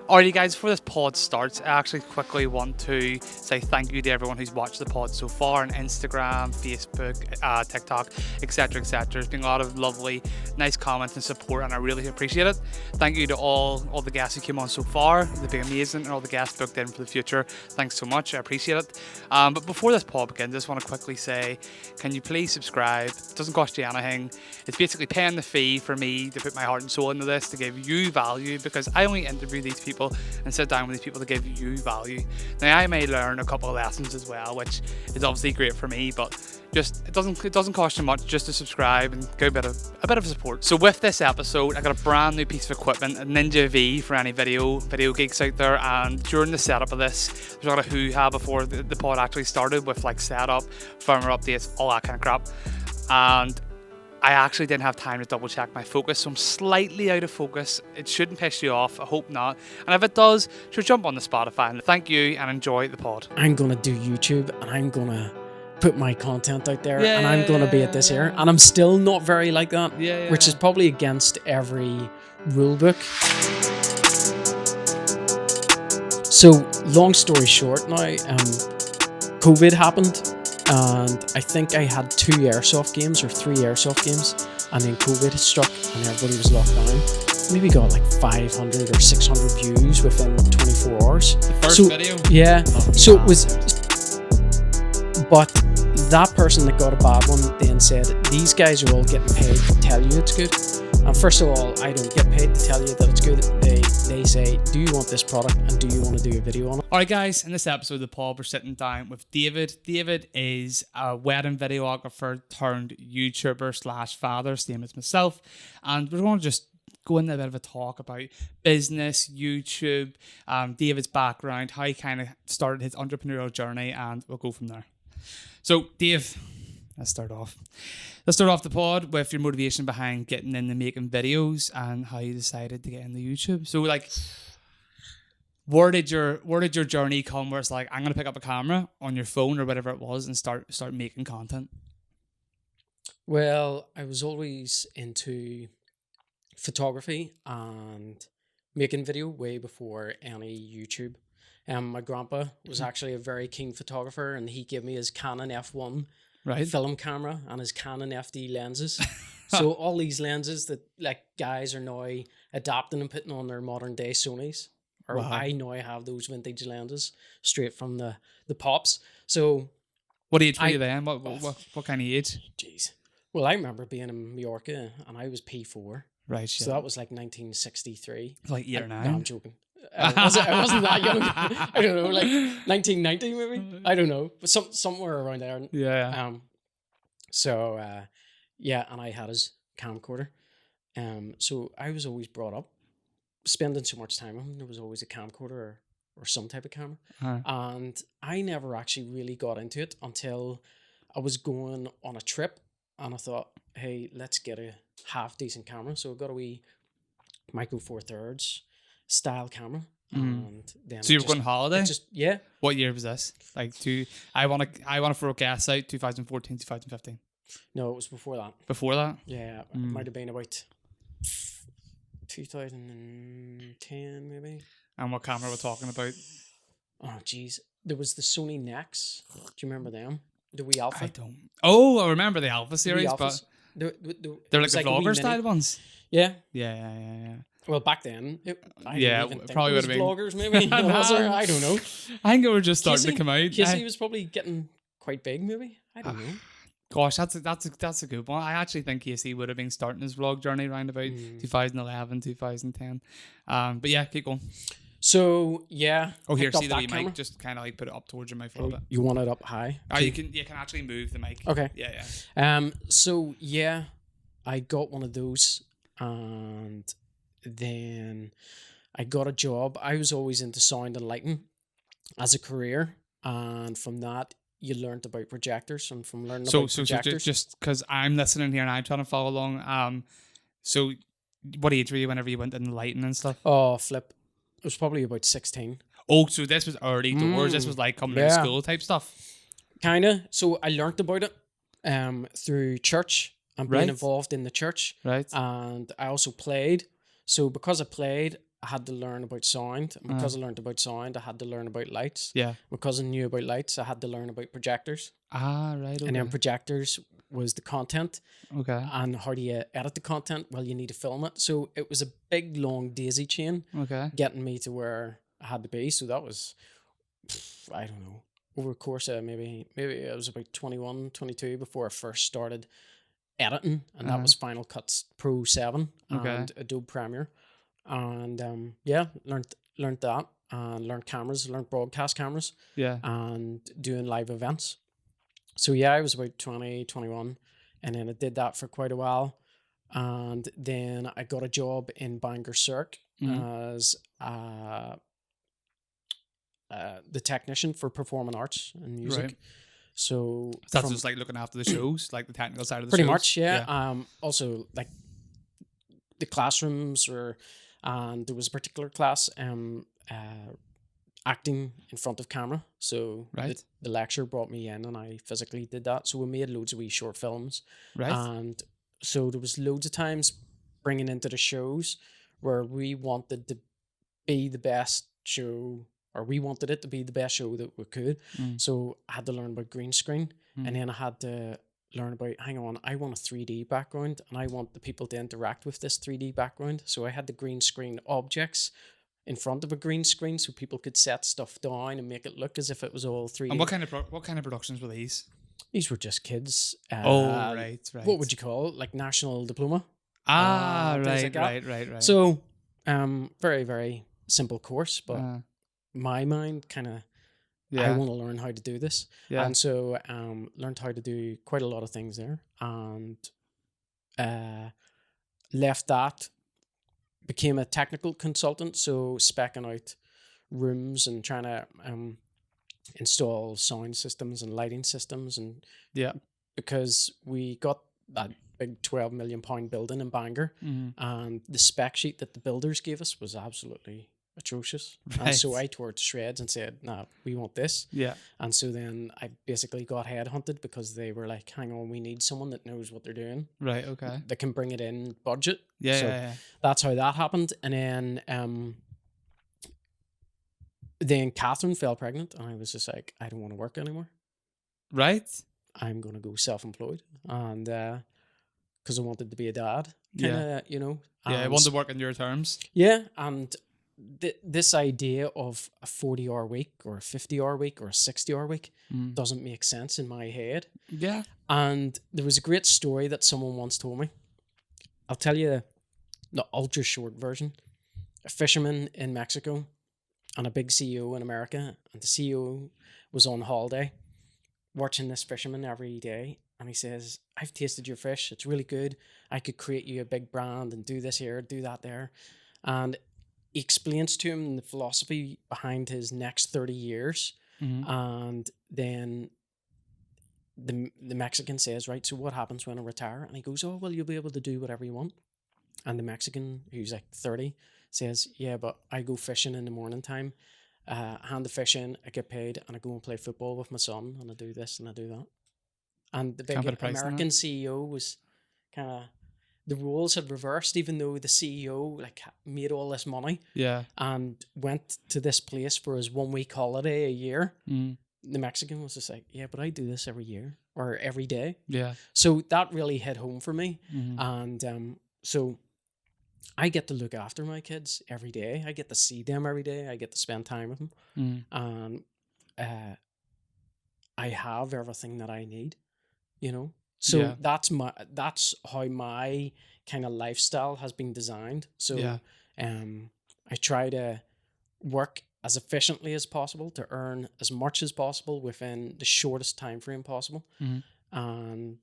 Alrighty guys, before this pod starts, I actually quickly want to say thank you to everyone who's watched the pod so far on Instagram, Facebook, TikTok, etc, etc. There's been a lot of lovely, nice comments and support, and I really appreciate it. Thank you to all the guests who came on so far. They've been amazing, and all the guests booked in for the future. Thanks so much, I appreciate it. But before this pod begins, I just want to quickly say, can you please subscribe? It doesn't cost you anything. It's basically paying the fee for me to put my heart and soul into this, to give you value, because I only interview these people and sit down with these people to give you value. Now I may learn a couple of lessons as well, which is obviously great for me, but just it doesn't cost you much just to subscribe and give a bit of support. So with this episode, I got a brand new piece of equipment, a Ninja V for any video geeks out there, and during the setup of this, there's a lot of hoo-ha before the pod actually started with like setup, firmware updates, all that kind of crap, and I actually didn't have time to double check my focus, so I'm slightly out of focus. It shouldn't piss you off, I hope not. And if it does, sure, jump on the Spotify. And thank you and enjoy the pod. I'm going to do YouTube and I'm going to put my content out there and I'm going to be at this here. And I'm still not very like that, which is probably against every rule book. So long story short now, COVID happened. And I think I had 2 Airsoft games or 3 Airsoft games, and then COVID struck and everybody was locked down. Maybe got like 500 or 600 views within 24 hours. The first video? Yeah. So it was, but that person that got a bad one then said, these guys are all getting paid to tell you it's good. And first of all, I don't get paid to tell you that it's good. They say, do you want this product and do you want to do a video on it? Alright guys, in this episode of the pod, we're sitting down with David. David is a wedding videographer turned YouTuber / father, same as myself. And we're going to just go into a bit of a talk about business, YouTube, David's background, how he kind of started his entrepreneurial journey, and we'll go from there. So Dave, let's start off the pod with your motivation behind getting into making videos and how you decided to get into YouTube. So like, where did your journey come where it's like, I'm gonna pick up a camera on your phone or whatever it was and start making content? Well, I was always into photography and making video way before any YouTube. My grandpa was actually a very keen photographer, and he gave me his Canon F1 film camera and his Canon FD lenses. So all these lenses that like guys are now adapting and putting on their modern day Sonys. Or wow. I now have those vintage lenses straight from the pops. So what age were you then? What kind of age? Jeez. Well, I remember being in Mallorca and I was P4. Right. So that was like 1963. Like 8 or 9. No, I'm joking. I wasn't that young. I don't know, like 1990 maybe. I don't know, but somewhere around there. Yeah. So and I had his camcorder. So I was always brought up spending so much time on him. There was always a camcorder or some type of camera, and I never actually really got into it until I was going on a trip, and I thought, hey, let's get a half decent camera. So I got a wee Micro Four Thirds style camera, and then so you were going holiday? What year was this? Like I want to throw gas out 2014, 2015. No, it was before that. Before that? Yeah, it might have been about 2010 maybe. And what camera we're talking about? Oh jeez, there was the Sony Nex. Do you remember them? The wee Alpha. I don't. Oh, I remember the Alpha series, but they're like the vlogger style ones. Yeah. Well, back then, probably would have been vloggers. Maybe I don't know. I think it was just starting to come out. Casey was probably getting quite big. Maybe I don't know. Gosh, that's a good one. I actually think Casey would have been starting his vlog journey around about 2011, 2010. But yeah, keep going. So yeah. Oh, here, see the wee mic. Just kind of like put it up towards your mouth a little bit. You want it up high? You can actually move the mic. Okay. Yeah. So yeah, I got one of those, and then I got a job. I was always into sound and lighting as a career, and from that you learned about projectors, and from learning about projectors. So just because I'm listening here and I'm trying to follow along. So what age were you whenever you went into lighting and stuff? Oh, flip! It was probably about 16. Oh, so this was early doors. This was like coming out of school type stuff. Kinda. So I learned about it through church and being involved in the church. Right. And I also played. So because I played, I had to learn about sound. And because I learned about sound, I had to learn about lights. Yeah. Because I knew about lights, I had to learn about projectors. Ah, right. And then Okay. projectors was the content. Okay. And how do you edit the content? Well, you need to film it. So it was a big, long daisy chain Okay. getting me to where I had to be. So that was, I don't know, over the course of maybe I was about 21, 22 before I first started editing. And that was Final Cut Pro 7 Okay. and Adobe Premiere. And learned that and learned cameras, learned broadcast cameras. Yeah. And doing live events. So yeah, I was about 20, 21, and then I did that for quite a while. And then I got a job in Bangor Cirque as the technician for performing arts and music. Right. So That's just like looking after the shows, like the technical side of the pretty shows. much, yeah. Also like the classrooms and there was a particular class acting in front of camera. So Right. the lecturer brought me in and I physically did that. So we made loads of wee short films. Right. And so there was loads of times bringing into the shows where we wanted to be the best show, or we wanted it to be the best show that we could. So I had to learn about green screen, and then I had to learn about, hang on, I want a 3D background and I want the people to interact with this 3D background. So I had the green screen objects in front of a green screen so people could set stuff down and make it look as if it was all 3D. And what kind of productions were these? These were just kids. Right. What would you call it? Like national diploma? Ah, things right, like that. right. So, very, very simple course, but my mind kind of, I want to learn how to do this. Yeah. And so, learned how to do quite a lot of things there, and left that, became a technical consultant. So speccing out rooms and trying to install sound systems and lighting systems. And because we got that big £12 million building in Bangor, and the spec sheet that the builders gave us was absolutely atrocious. Right. And so I tore it to shreds and said, "No, we want this." Yeah. And so then I basically got headhunted because they were like, "Hang on, we need someone that knows what they're doing. Right. Okay. That can bring it in budget." Yeah. So Yeah. that's how that happened. And then Catherine fell pregnant, and I was just like, I don't want to work anymore. Right. I'm going to go self-employed, and because I wanted to be a dad, Yeah. you know. Yeah. I want to work on your terms. Yeah, and this idea of a 40-hour week or a 50-hour week or a 60-hour week doesn't make sense in my head. Yeah. And there was a great story that someone once told me. I'll tell you the ultra short version. A fisherman in Mexico and a big CEO in America, and the CEO was on holiday watching this fisherman every day, and he says, "I've tasted your fish, it's really good. I could create you a big brand and do this here, do that there." And he explains to him the philosophy behind his next 30 years. And then the Mexican says, "Right, so what happens when I retire?" And he goes, "Oh, well, you'll be able to do whatever you want." And the Mexican, who's like 30, says, "Yeah, but I go fishing in the morning time, hand the fish in, I get paid, and I go and play football with my son, and I do this and I do that." And the big Can't put a price on American CEO was kind of, the roles had reversed, even though the CEO like made all this money Yeah. and went to this place for his 1 week holiday a year. The Mexican was just like, "Yeah, but I do this every year or every day." Yeah. So that really hit home for me. And so I get to look after my kids every day. I get to see them every day. I get to spend time with them. And I have everything that I need, you know? So that's how my kind of lifestyle has been designed. So I try to work as efficiently as possible to earn as much as possible within the shortest time frame possible. And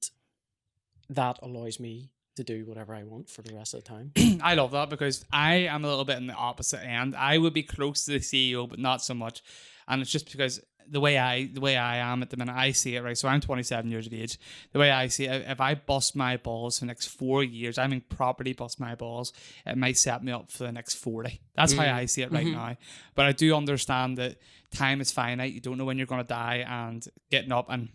that allows me to do whatever I want for the rest of the time. I love that because I am a little bit in the opposite end. I would be close to the CEO, but not so much. And it's just because the way I am at the minute, I see it, right? So I'm 27 years of age. The way I see it, if I bust my balls for the next 4 years, I mean properly bust my balls, it might set me up for the next 40. That's how I see it right now. But I do understand that time is finite. You don't know when you're going to die, and getting up and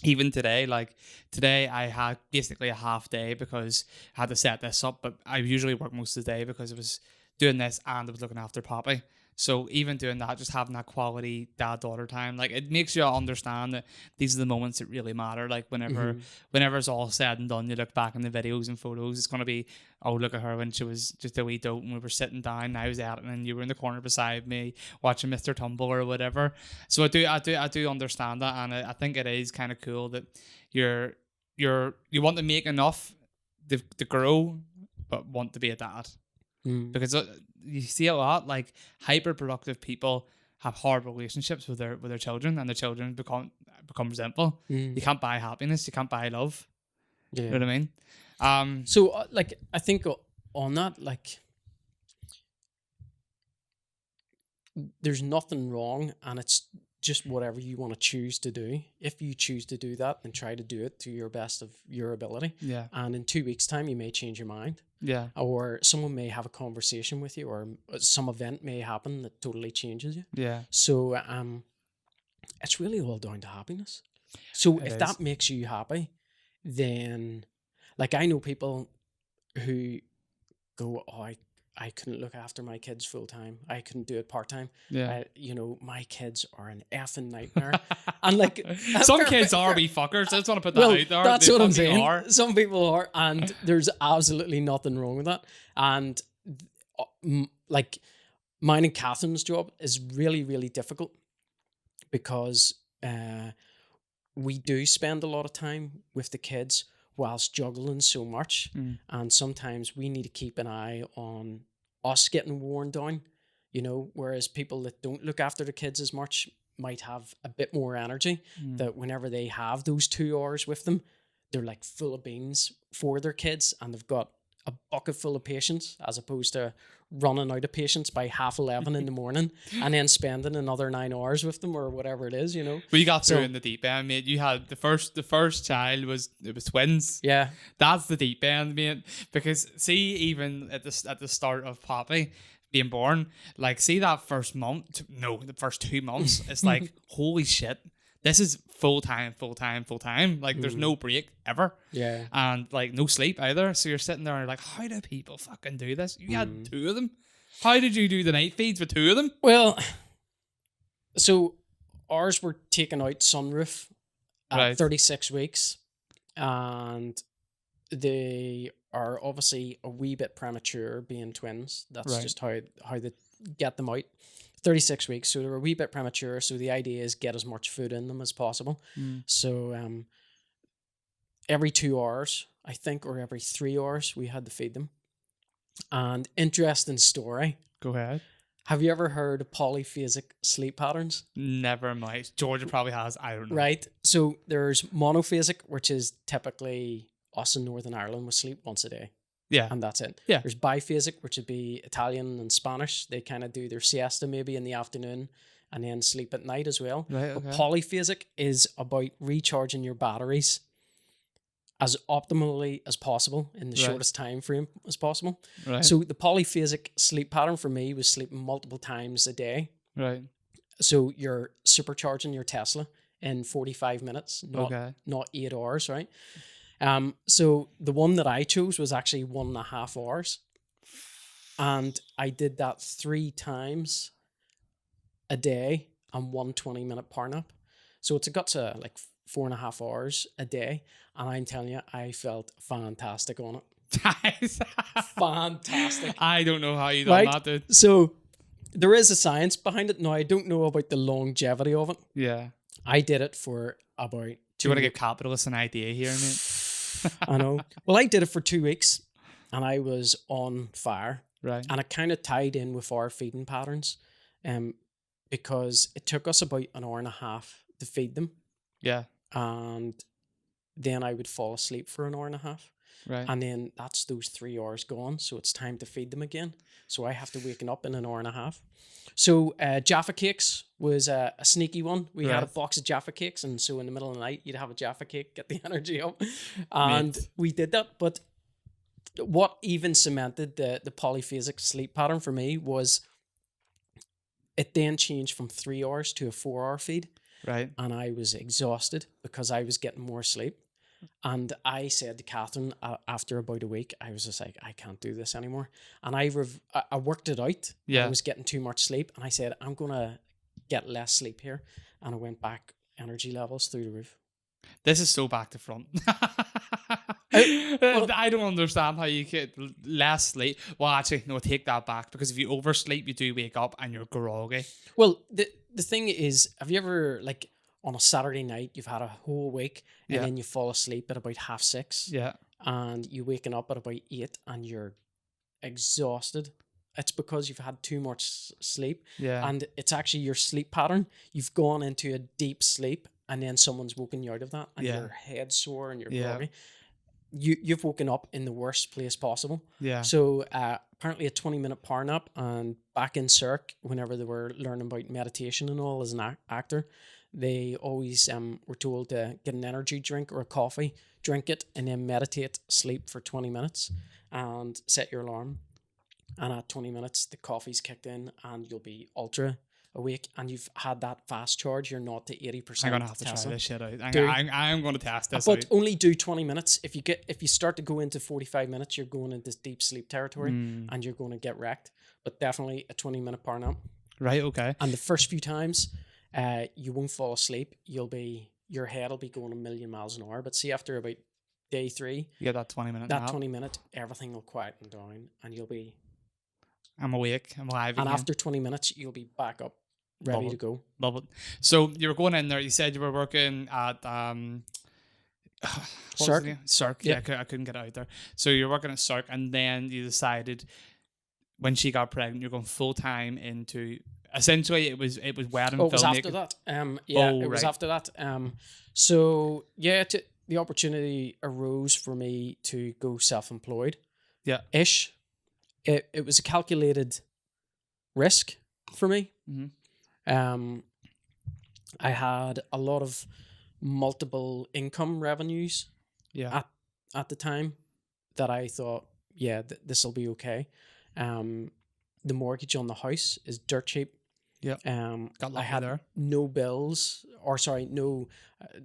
even today, like today I had basically a half day because I had to set this up, but I usually work most of the day because it was doing this and I was looking after Poppy. So even doing that, just having that quality dad-daughter time, like it makes you understand that these are the moments that really matter. Like whenever it's all said and done, you look back in the videos and photos, it's gonna be, oh, look at her when she was just a wee dote and we were sitting down and I was editing and you were in the corner beside me watching Mr. Tumble or whatever. So I do understand that, and I think it is kind of cool that you want to make enough to grow, but want to be a dad. Because you see a lot, like hyper productive people have hard relationships with their children, and the children become resentful. You can't buy happiness, you can't buy love. Yeah. You know what I mean? So like I think on that, like there's nothing wrong, and it's just whatever you want to choose to do. If you choose to do that, then try to do it to your best of your ability. Yeah. And in 2 weeks' time, you may change your mind. Yeah. Or someone may have a conversation with you, or some event may happen that totally changes you. Yeah. So it's really all down to happiness. So if that is. makes you happy, then like I know people who go, oh, I couldn't look after my kids full time. I couldn't do it part time. Yeah. My kids are an effing nightmare. And like some kids are wee fuckers. I just want to put that well, out there. that's They what I'm fucking saying. are. Some people are, and there's absolutely nothing wrong with that. And like mine and Catherine's job is really, really difficult because we do spend a lot of time with the kids whilst juggling so much. And sometimes we need to keep an eye on us getting worn down, whereas people that don't look after the kids as much might have a bit more energy, that whenever they have those 2 hours with them, they're like full of beans for their kids and they've got a bucket full of patience, as opposed to running out of patience by 11:30 in the morning and then spending another 9 hours with them or whatever it is, Well, you got through in the deep end, mate. You had the first child was twins. Yeah. That's the deep end, mate. Because see, even at the start of Poppy being born, like see that first month, no, the first 2 months, it's like, holy shit, this is full time. Like there's no break ever. Yeah. And like no sleep either. So you're sitting there and you're like, how do people fucking do this? You had 2 of them. How did you do the night feeds with 2 of them? Well, so ours were taken out sunroof at 36 weeks, and they are obviously a wee bit premature being twins. That's just how they get them out. 36 weeks, so they're a wee bit premature. So the idea is get as much food in them as possible. So every 2 hours, I think, or every 3 hours, we had to feed them. And interesting story. Go ahead. Have you ever heard of polyphasic sleep patterns? Never mind. Georgia probably has. I don't know. Right. So there's monophasic, which is typically us in Northern Ireland, we sleep once a day. Yeah. And that's it. Yeah. There's biphasic, which would be Italian and Spanish. They kind of do their siesta maybe in the afternoon and then sleep at night as well. Right, But okay. polyphasic is about recharging your batteries as optimally as possible in the shortest time frame as possible. Right. So the polyphasic sleep pattern for me was sleeping multiple times a day. Right. So you're supercharging your Tesla in 45 minutes, not 8 hours, right? So the one that I chose was actually 1.5 hours. And I did that 3 times a day and 1 20-minute power nap. So it's got to like 4.5 hours a day. And I'm telling you, I felt fantastic on it. Fantastic. I don't know how you done that, dude. So there is a science behind it. Now, I don't know about the longevity of it. Yeah. I did it for about 2 Do you want to give capitalists an idea here, mate? I know. Well, I did it for 2 weeks and I was on fire. Right. And it kind of tied in with our feeding patterns because it took us about 1.5 hours to feed them. Yeah. And then I would fall asleep for 1.5 hours. Right. And then that's those 3 hours gone. So it's time to feed them again. So I have to waken up in 1.5 hours. So Jaffa cakes was a sneaky one. We had a box of Jaffa cakes. And so in the middle of the night, you'd have a Jaffa cake, get the energy up. And we did that. But what even cemented the polyphasic sleep pattern for me was it then changed from 3 hours to a 4 hour feed. Right. And I was exhausted because I was getting more sleep. And I said to Catherine after about a week, I was just like, I can't do this anymore. And I worked it out. I Yeah. was getting too much sleep, and I said, I'm gonna get less sleep here. And I went back, energy levels through the roof. This is so back to front. Well, I don't understand how you get less sleep. Well, actually, no, take that back, because if you oversleep, you do wake up and you're groggy. well, the thing is, have you ever, like, on a Saturday night, you've had a whole week, and Yeah. then you fall asleep at about 6:30, Yeah. and you waking up at about 8, and you're exhausted? It's because you've had too much sleep, Yeah. and it's actually your sleep pattern. You've gone into a deep sleep, and then someone's woken you out of that, and Yeah. your head's sore and you're Yeah. groggy. You've woken up in the worst place possible. Yeah. So apparently a 20-minute power nap, and back in Cirque, whenever they were learning about meditation and all as an actor, they always were told to get an energy drink or a coffee, drink it, and then meditate, sleep for 20 minutes, and set your alarm. And at 20 minutes, the coffee's kicked in, and you'll be ultra awake, and you've had that fast charge. You're not to 80%. I'm gonna have to try Tesla. this shit out. Do- I'm gonna test this But out. only do 20 minutes. If you start to go into 45 minutes, you're going into deep sleep territory, and you're going to get wrecked. But definitely a 20-minute power nap. Right. Okay. And the first few times, you won't fall asleep. Your head will be going a million miles an hour. But see, after about day 3, You get that 20-minute that nap. 20-minute, everything will quieten down, and you'll be. I'm awake. I'm alive And again. after 20 minutes, you'll be back up, ready Love to it. go. Love it. So you were going in there. You said you were working at what was Cirque. the name? Cirque. Yeah. Yeah, I couldn't get out there. So you're working at Cirque, and then you decided when she got pregnant, you're going full time into. Essentially, it was wedding Oh, it was filmmaking. after that. Oh, It was right. after that. So yeah, the opportunity arose for me to go self-employed. Yeah. Ish. It was a calculated risk for me. Mhm. I had a lot of multiple income revenues Yeah. at the time that I thought, yeah, this will be okay. The mortgage on the house is dirt cheap. Yeah. I Got lucky had there. no bills, or sorry, no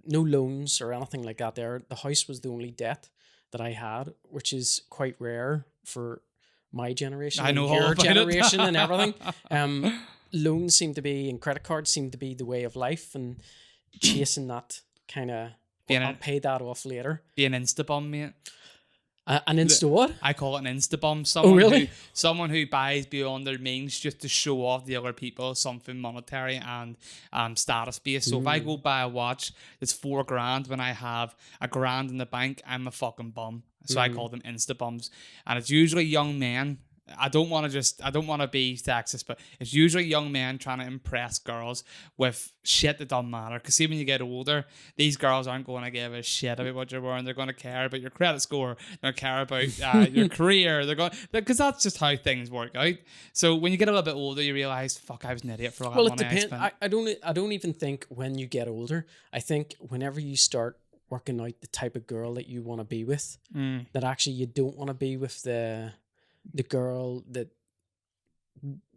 loans or anything like that there. The house was the only debt that I had, which is quite rare for my generation. I and know all your about it. generation and everything. Loans seem to be, and credit cards seem to be the way of life, and chasing that kind of, Being I'll a- pay that off later. Be an Insta bum, mate. An Insta what? I call it an Insta bum. Someone really? Someone who buys beyond their means just to show off the other people something monetary and status based. So if I go buy a watch that's $4,000 when I have $1,000 in the bank, I'm a fucking bum. So I call them Insta bums, and it's usually young men. I don't want to be sexist, but it's usually young men trying to impress girls with shit that doesn't matter. Because see, when you get older, these girls aren't going to give a shit about what you're wearing. They're going to care about your credit score. They're going to care about your career. Because that's just how things work out. So when you get a little bit older, you realize, fuck, I was an idiot for all that Well, it money I depends. spent. I don't even think when you get older. I think whenever you start working out the type of girl that you want to be with, that actually you don't want to be with the girl that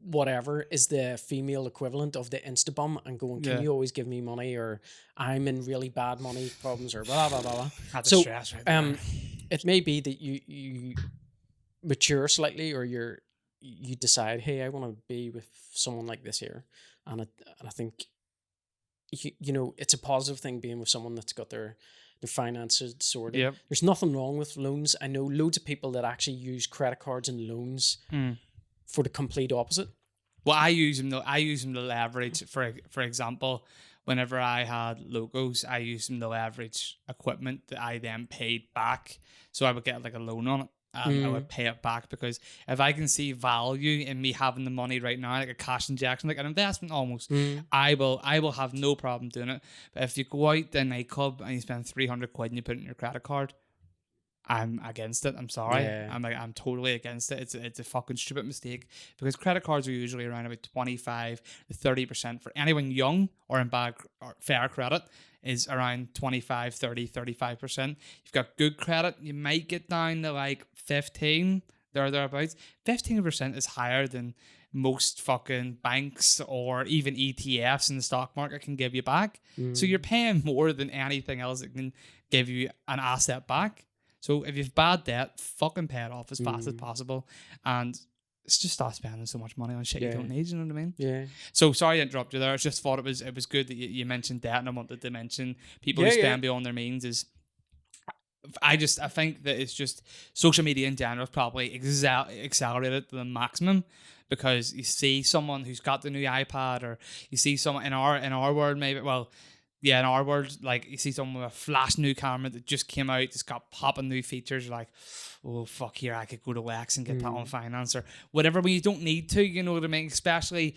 whatever is the female equivalent of the Instabum and going, can Yeah. you always give me money, or I'm in really bad money problems, or blah blah blah blah. That's So, stress right there. It may be that you mature slightly, or you decide, hey, I want to be with someone like this here, and I think you know, it's a positive thing being with someone that's got their finances sorted. Yep. There's nothing wrong with loans. I know loads of people that actually use credit cards and loans for the complete opposite. Well, I use them to leverage. For example, whenever I had logos, I used them to leverage equipment that I then paid back. So I would get like a loan on it, and I would pay it back, because if I can see value in me having the money right now, like a cash injection, like an investment almost, I will have no problem doing it. But if you go out to a nightclub and you spend 300 quid and you put it in your credit card, I'm against it. I'm sorry. Yeah. I'm totally against it. It's a fucking stupid mistake, because credit cards are usually around about 25 to 30% for anyone young or in bad or fair credit, is around 25, 30, 35%. You've got good credit, you might get down to like 15, thereabouts. 15% is higher than most fucking banks or even ETFs in the stock market can give you back. So you're paying more than anything else that can give you an asset back. So if you've bad debt, fucking pay it off as fast as possible. And it's just stop spending so much money on shit you don't need, you know what I mean? Yeah. So sorry to interrupt you there. I just thought it was good that you mentioned debt, and I wanted to mention people who spend beyond their means is I think that it's just social media in general is probably accelerated to the maximum, because you see someone who's got the new iPad, or you see someone in our world maybe, well, yeah, in our world, like you see someone with a flash new camera that just came out, just got popping new features. You're like, oh fuck, here I could go to Lex and get that on finance or whatever. But you don't need to, you know what I mean? Especially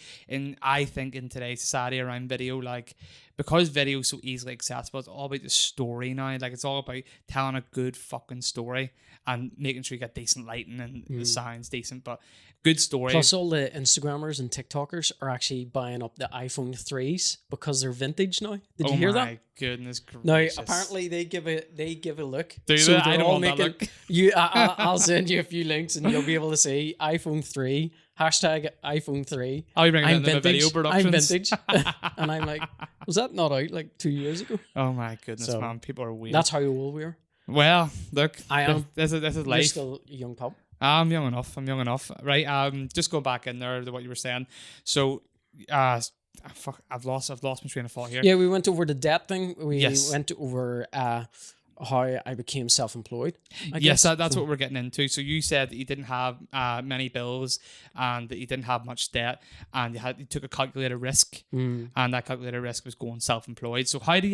I think in today's society around video, like because video is so easily accessible, it's all about the story now. Like it's all about telling a good fucking story and making sure you get decent lighting and the sound's decent, but good story. Plus, all the Instagrammers and TikTokers are actually buying up the iPhone 3s because they're vintage now. Did you hear that? Oh my goodness gracious. Now, apparently they give a look. Do so they? they're I don't all want that making look. you. I'll send you a few links and you'll be able to see iPhone 3 hashtag iPhone 3. I'll be bringing I'm it into the vintage. video I'm productions. vintage, and I'm like, was that not out like 2 years ago? Oh my goodness, So, man! People are weird. That's how old we are. Well, look, I am. This is You're life. still a young pup. I'm young enough. Right. Just go back in there to what you were saying. So, I've lost my train of thought here. Yeah, we went over the debt thing. We Yes. went over how I became self-employed. I Yes, guess. that's what we're getting into. So you said that you didn't have many bills and that you didn't have much debt, and you took a calculated risk, and that calculated risk was going self-employed. So how did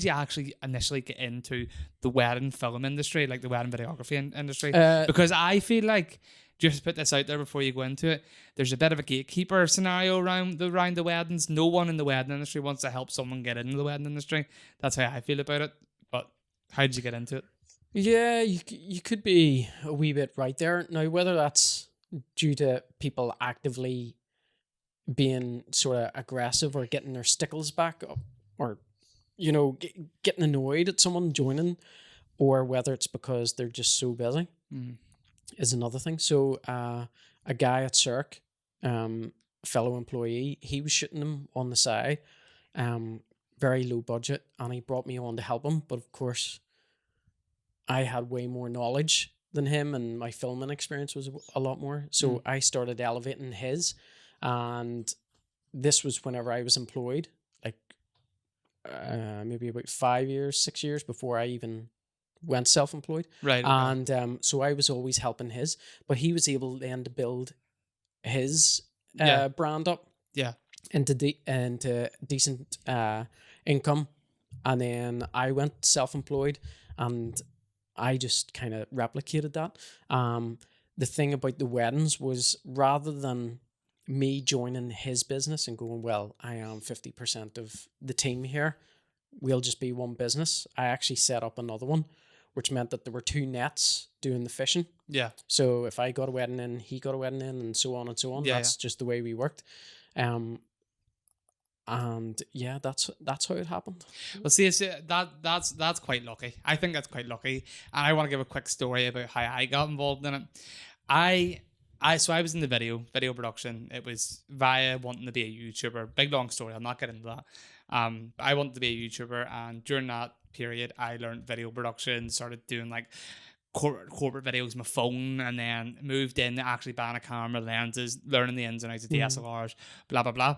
you actually initially get into the wedding film industry, like the wedding videography industry? Because I feel like, just to put this out there before you go into it, there's a bit of a gatekeeper scenario around the weddings. No one in the wedding industry wants to help someone get into the wedding industry. That's how I feel about it. But how did you get into it? Yeah, you could be a wee bit right there. Now, whether that's due to people actively being sort of aggressive or getting their stickles back up, or, you know, getting annoyed at someone joining, or whether it's because they're just so busy, is another thing. So a guy at Cirque, fellow employee, he was shooting them on the side, very low budget, and he brought me on to help him. But of course, I had way more knowledge than him, and my filming experience was a lot more. So I started elevating his, and this was whenever I was employed, like maybe about 5 years, 6 years before I even went self-employed. Right. Okay. And so I was always helping his, but he was able then to build his brand up. Yeah. Into decent income, and then I went self-employed, and I just kind of replicated that. The thing about the weddings was, rather than me joining his business and going, well, I am 50% of the team here, we'll just be one business, I actually set up another one, which meant that there were two nets doing the fishing. Yeah. So if I got a wedding in, he got a wedding in, and so on and so on. Yeah, That's just the way we worked. And yeah, that's how it happened. Well, see, that's quite lucky. I think that's quite lucky, and I want to give a quick story about how I got involved in it. I was in the video production. It was via wanting to be a YouTuber. Big long story. I'll not get into that. I wanted to be a YouTuber, and during that period, I learned video production. Started doing like corporate videos with my phone, and then moved in to actually buying a camera, lenses, learning the ins and outs of DSLRs, blah blah blah.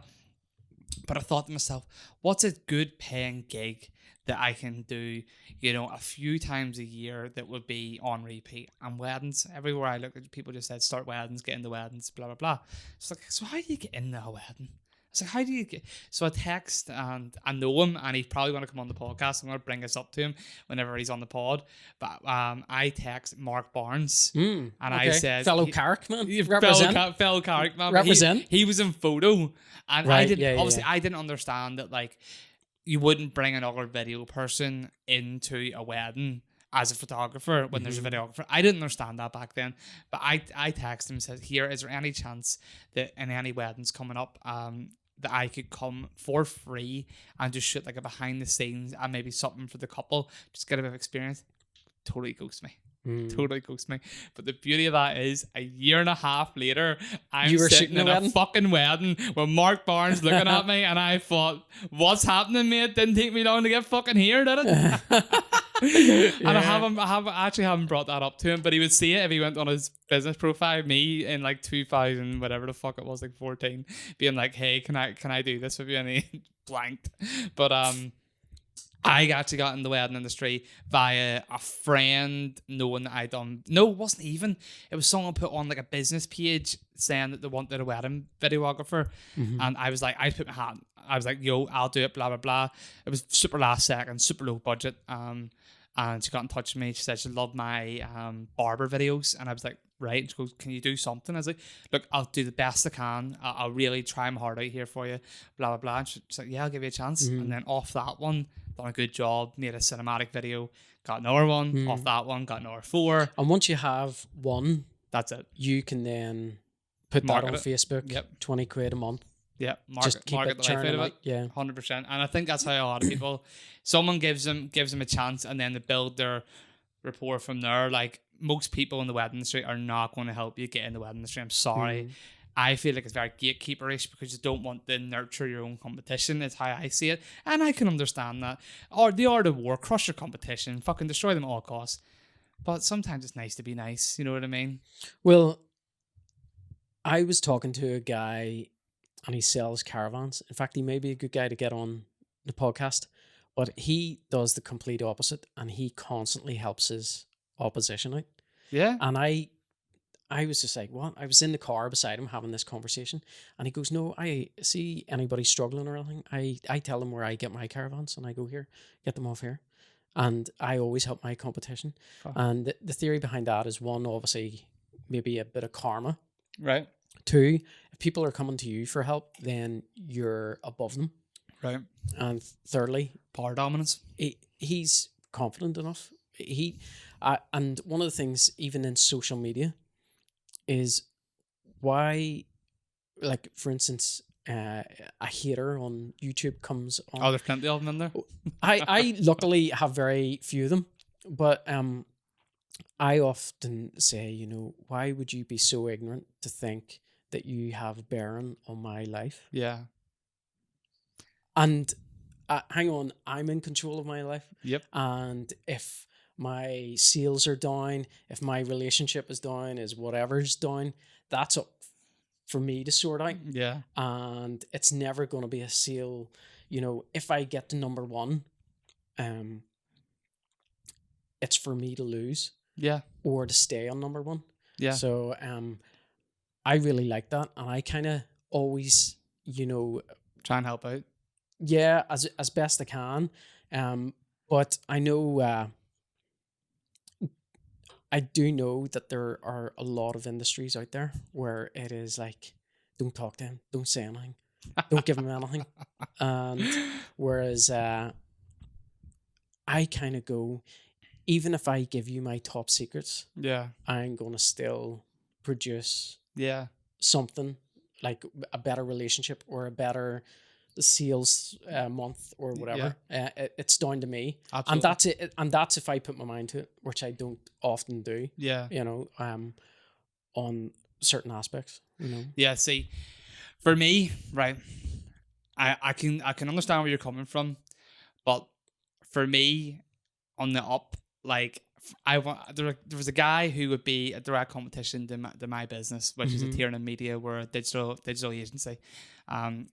But I thought to myself, what's a good paying gig that I can do, you know, a few times a year that would be on repeat? And weddings, everywhere I look at, people just said, start weddings, get into weddings, blah, blah, blah. It's like, so how do you get into a wedding? It's like, how do you get... So I text, and I know him, and he's probably going to come on the podcast. I'm going to bring this up to him whenever he's on the pod. But I text Mark Barnes, and I said... Fellow Carrick man. Represent. Fellow Carrick man. Represent. He was in photo, and Right, I didn't understand that, like, you wouldn't bring another video person into a wedding as a photographer when there's a videographer. I didn't understand that back then. But I texted him and said, here, is there any chance that in any weddings coming up, that I could come for free and just shoot like a behind the scenes and maybe something for the couple, just get a bit of experience? Totally ghosted me. Totally ghost me. But the beauty of that is, a year and a half later, I'm You were sitting shooting in a a wedding? fucking wedding with Mark Barnes looking at me, and I thought, what's happening, mate? Didn't take me long to get fucking here, did it? And I haven't brought that up to him, but he would see it if he went on his business profile, me in like 2000, whatever the fuck it was, like 14, being like, hey, can I do this with you? And he blanked. But I actually got in the wedding industry via a friend knowing that I'd done. No, it wasn't even. It was someone put on like a business page saying that they wanted a wedding videographer. And I was like, I put my hand. I was like, yo, I'll do it, blah, blah, blah. It was super last second, super low budget. And she got in touch with me. She said she loved my barber videos. And I was like, right. And she goes, can you do something? I was like, look, I'll do the best I can. I'll really try my heart out here for you, blah, blah, blah. And she's like, yeah, I'll give you a chance. And then off that one, done a good job, made a cinematic video, got another one. Off that one, got another 4. And once you have one, that's it. You can then put Market that on it. Facebook. Yep. 20 quid a month. Yeah, Just keep market it the life out churning of out. it. Yeah. 100%. And I think that's how a lot of people, someone gives them a chance, and then they build their rapport from there. Like, most people in the wedding industry are not going to help you get in the wedding industry. I'm sorry. I feel like it's very gatekeeperish because you don't want to nurture your own competition. It's how I see it. And I can understand that. Or the art of war, crush your competition, fucking destroy them at all costs. But sometimes it's nice to be nice. You know what I mean? Well, I was talking to a guy and he sells caravans. In fact, he may be a good guy to get on the podcast, but he does the complete opposite and he constantly helps his opposition out. Yeah. And I was just like, what? I was in the car beside him having this conversation and he goes, no, I see anybody struggling or anything. I tell them where I get my caravans and I go, here, get them off here. And I always help my competition. Oh. And the theory behind that is, one, obviously, maybe a bit of karma. Right. 2, if people are coming to you for help, then you're above them. Right. And thirdly, power dominance. He's confident enough. And one of the things, even in social media, is why, like, for instance, a hater on YouTube comes on. Oh, there's plenty of them in there. I luckily have very few of them, but I often say, you know, why would you be so ignorant to think that you have a bearing on my life? Yeah. And hang on, I'm in control of my life. Yep. And if my sales are down, if my relationship is down, is whatever's down, that's up for me to sort out. Yeah. And it's never going to be a sale. You know, if I get to number 1, it's for me to lose. Yeah. Or to stay on number 1. Yeah. So I really like that. And I kind of always, you know, try and help out. Yeah, as best I can. But I know I do know that there are a lot of industries out there where it is like, don't talk to him, don't say anything, don't give him anything. And whereas I kind of go, even if I give you my top secrets, yeah, I'm going to still produce something like a better relationship or a better sales month or whatever. It's down to me. Absolutely. And that's it. And that's if I put my mind to it, which I don't often do. Yeah. You know, on certain aspects, you know. Yeah, see, for me, right, I can understand where you're coming from, but for me, on the up, like, there was a guy who would be a direct competition to my business, which is a Tiernan Media. We're a digital agency.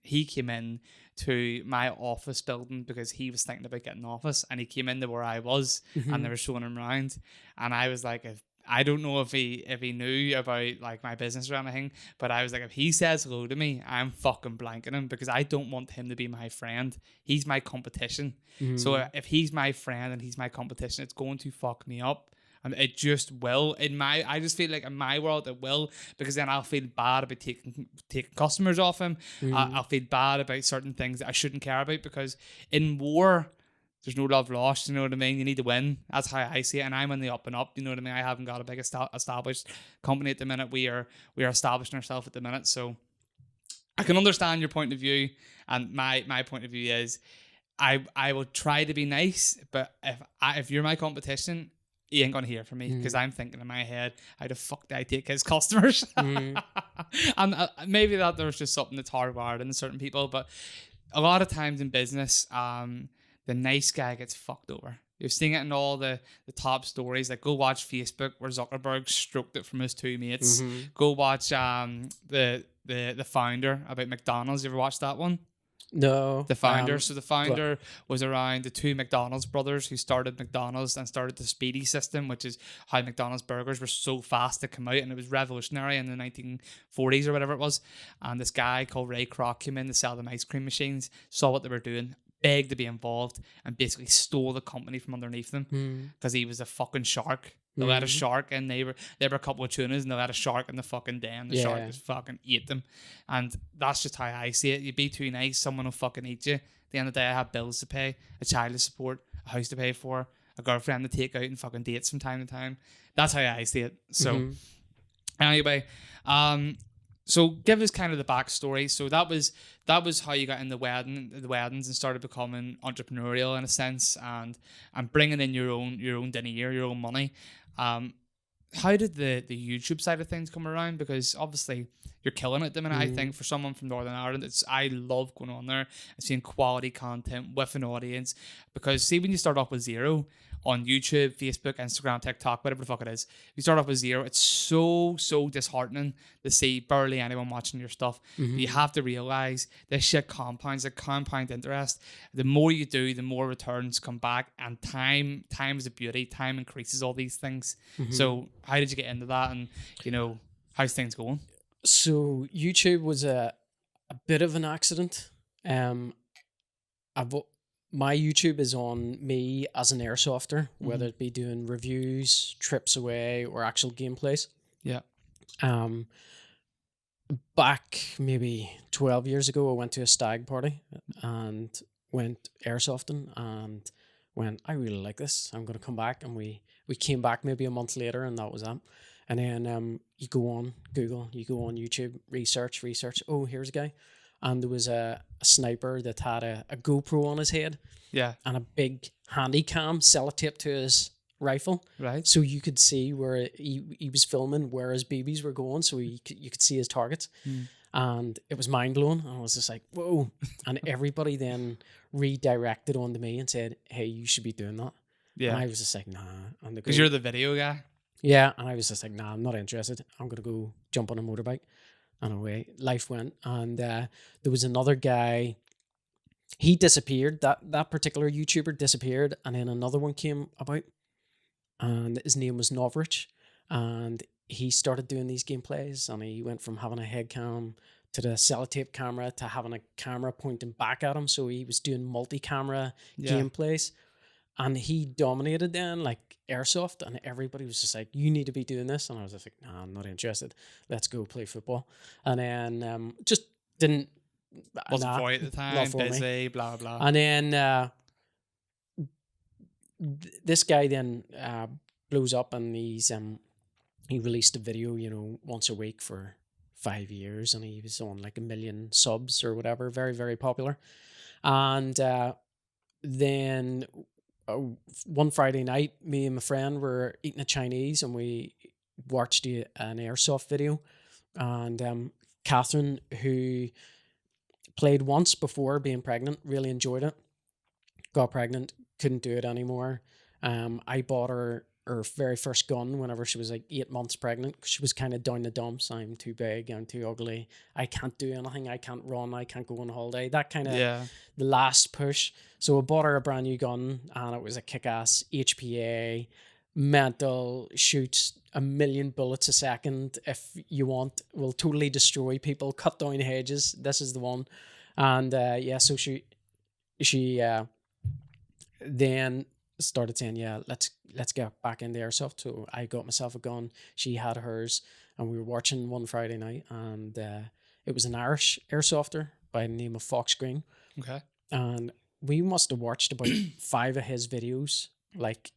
He came in to my office building because he was thinking about getting an office, and he came into where I was, and they were showing him around, and I was like, I don't know if he knew about like my business or anything, but I was like, if he says hello to me, I'm fucking blanking him because I don't want him to be my friend. He's my competition. So if he's my friend and he's my competition, it's going to fuck me up. And it just will. I just feel like in my world it will, because then I'll feel bad about taking customers off him. I'll feel bad about certain things that I shouldn't care about, because in war, there's no love lost, you know what I mean? You need to win. That's how I see it. And I'm on the up and up, you know what I mean? I haven't got a big established company at the minute. We are establishing ourselves at the minute. So I can understand your point of view. And my point of view is I will try to be nice, but if you're my competition, he ain't gonna hear from me because Mm. I'm thinking in my head, how the fuck do I take his customers? Mm. And maybe that there's just something that's hardwired in certain people, but a lot of times in business, the nice guy gets fucked over. You're seeing it in all the top stories. Like, go watch Facebook where Zuckerberg stroked it from his two mates. Mm-hmm. Go watch the founder about McDonald's. You ever watched that one? No. The founder. So the But founder was around the two McDonald's brothers who started McDonald's and started the Speedy system, which is how McDonald's burgers were so fast to come out, and it was revolutionary in the 1940s or whatever it was. And this guy called Ray Kroc came in to sell them ice cream machines, saw what they were doing, begged to be involved, and basically stole the company from underneath them mm. because he was a fucking shark. They let a Mm. shark in. They were a couple of tunas, and they let a shark in the fucking den. The shark Yeah. just fucking ate them, and that's just how I see it. You be too nice, someone will fucking eat you. At the end of the day, I have bills to pay, a child to support, a house to pay for, a girlfriend to take out and fucking date from time to time. That's how I see it. So Mhm. anyway, so give us kind of the backstory. So that was how you got in the weddings and started becoming entrepreneurial in a sense, and bringing in your own denier, your own money. How did the YouTube side of things come around? Because obviously you're killing it at the minute. I think for someone from Northern Ireland, I love going on there and seeing quality content with an audience. Because see, when you start off with zero on YouTube, Facebook, Instagram, TikTok, whatever the fuck it is, you start off with zero. It's so disheartening to see barely anyone watching your stuff. But you have to realize this shit compounds, like compound interest. The more you do, the more returns come back, and time is a beauty. Time increases all these things. So how did you get into that, and how's things going? So YouTube was a bit of an accident. I've my YouTube is on me as an airsofter, whether it be doing reviews, trips away, or actual gameplays. Yeah. Back maybe 12 years ago, I went to a stag party and went airsofting and went, I really like this. I'm going to come back. And we came back maybe a month later, and that was that. And then you go on Google, you go on YouTube, research. Oh, here's a guy. And there was a sniper that had a GoPro on his head. Yeah. And a big handy cam sellotaped to his rifle. Right. So you could see where he was filming where his BBs were going. So you could see his targets. And it was mind blowing. And I was just like, whoa. And everybody then redirected onto me and said, hey, you should be doing that. Yeah. And I was just like, nah. Because you're the video guy. Yeah. And I was just like, nah, I'm not interested. I'm going to go jump on a motorbike. And away life went. And there was another guy. He disappeared. That particular YouTuber disappeared. And then another one came about. And his name was Novrich. And he started doing these gameplays. And he went from having a head cam to the sellotape camera to having a camera pointing back at him. So he was doing multi-camera gameplays. And he dominated then, like airsoft, and everybody was just like, you need to be doing this. And I was just like, nah, I'm not interested. Let's go play football. And then just didn't... Wasn't for you at the time, busy, blah, blah. And then this guy then blows up, and he released a video, once a week for 5 years, and he was on like 1 million subs or whatever, very, very popular. And then... one Friday night, me and my friend were eating a Chinese, and we watched an airsoft video. And Catherine, who played once before being pregnant, really enjoyed it. Got pregnant, couldn't do it anymore. I bought her very first gun whenever she was like 8 months pregnant. She was kind of down the dumps. I'm too big, I'm too ugly, I can't do anything, I can't run, I can't go on holiday. That kind of the last push. So I bought her a brand new gun, and it was a kick-ass HPA, mental, shoots 1 million bullets a second if you want, will totally destroy people, cut down hedges. This is the one. And so she then started saying, yeah, let's get back into airsoft. So I got myself a gun, she had hers, and we were watching one Friday night, and it was an Irish airsofter by the name of Fox Green. Okay. And we must have watched about 5 of his videos like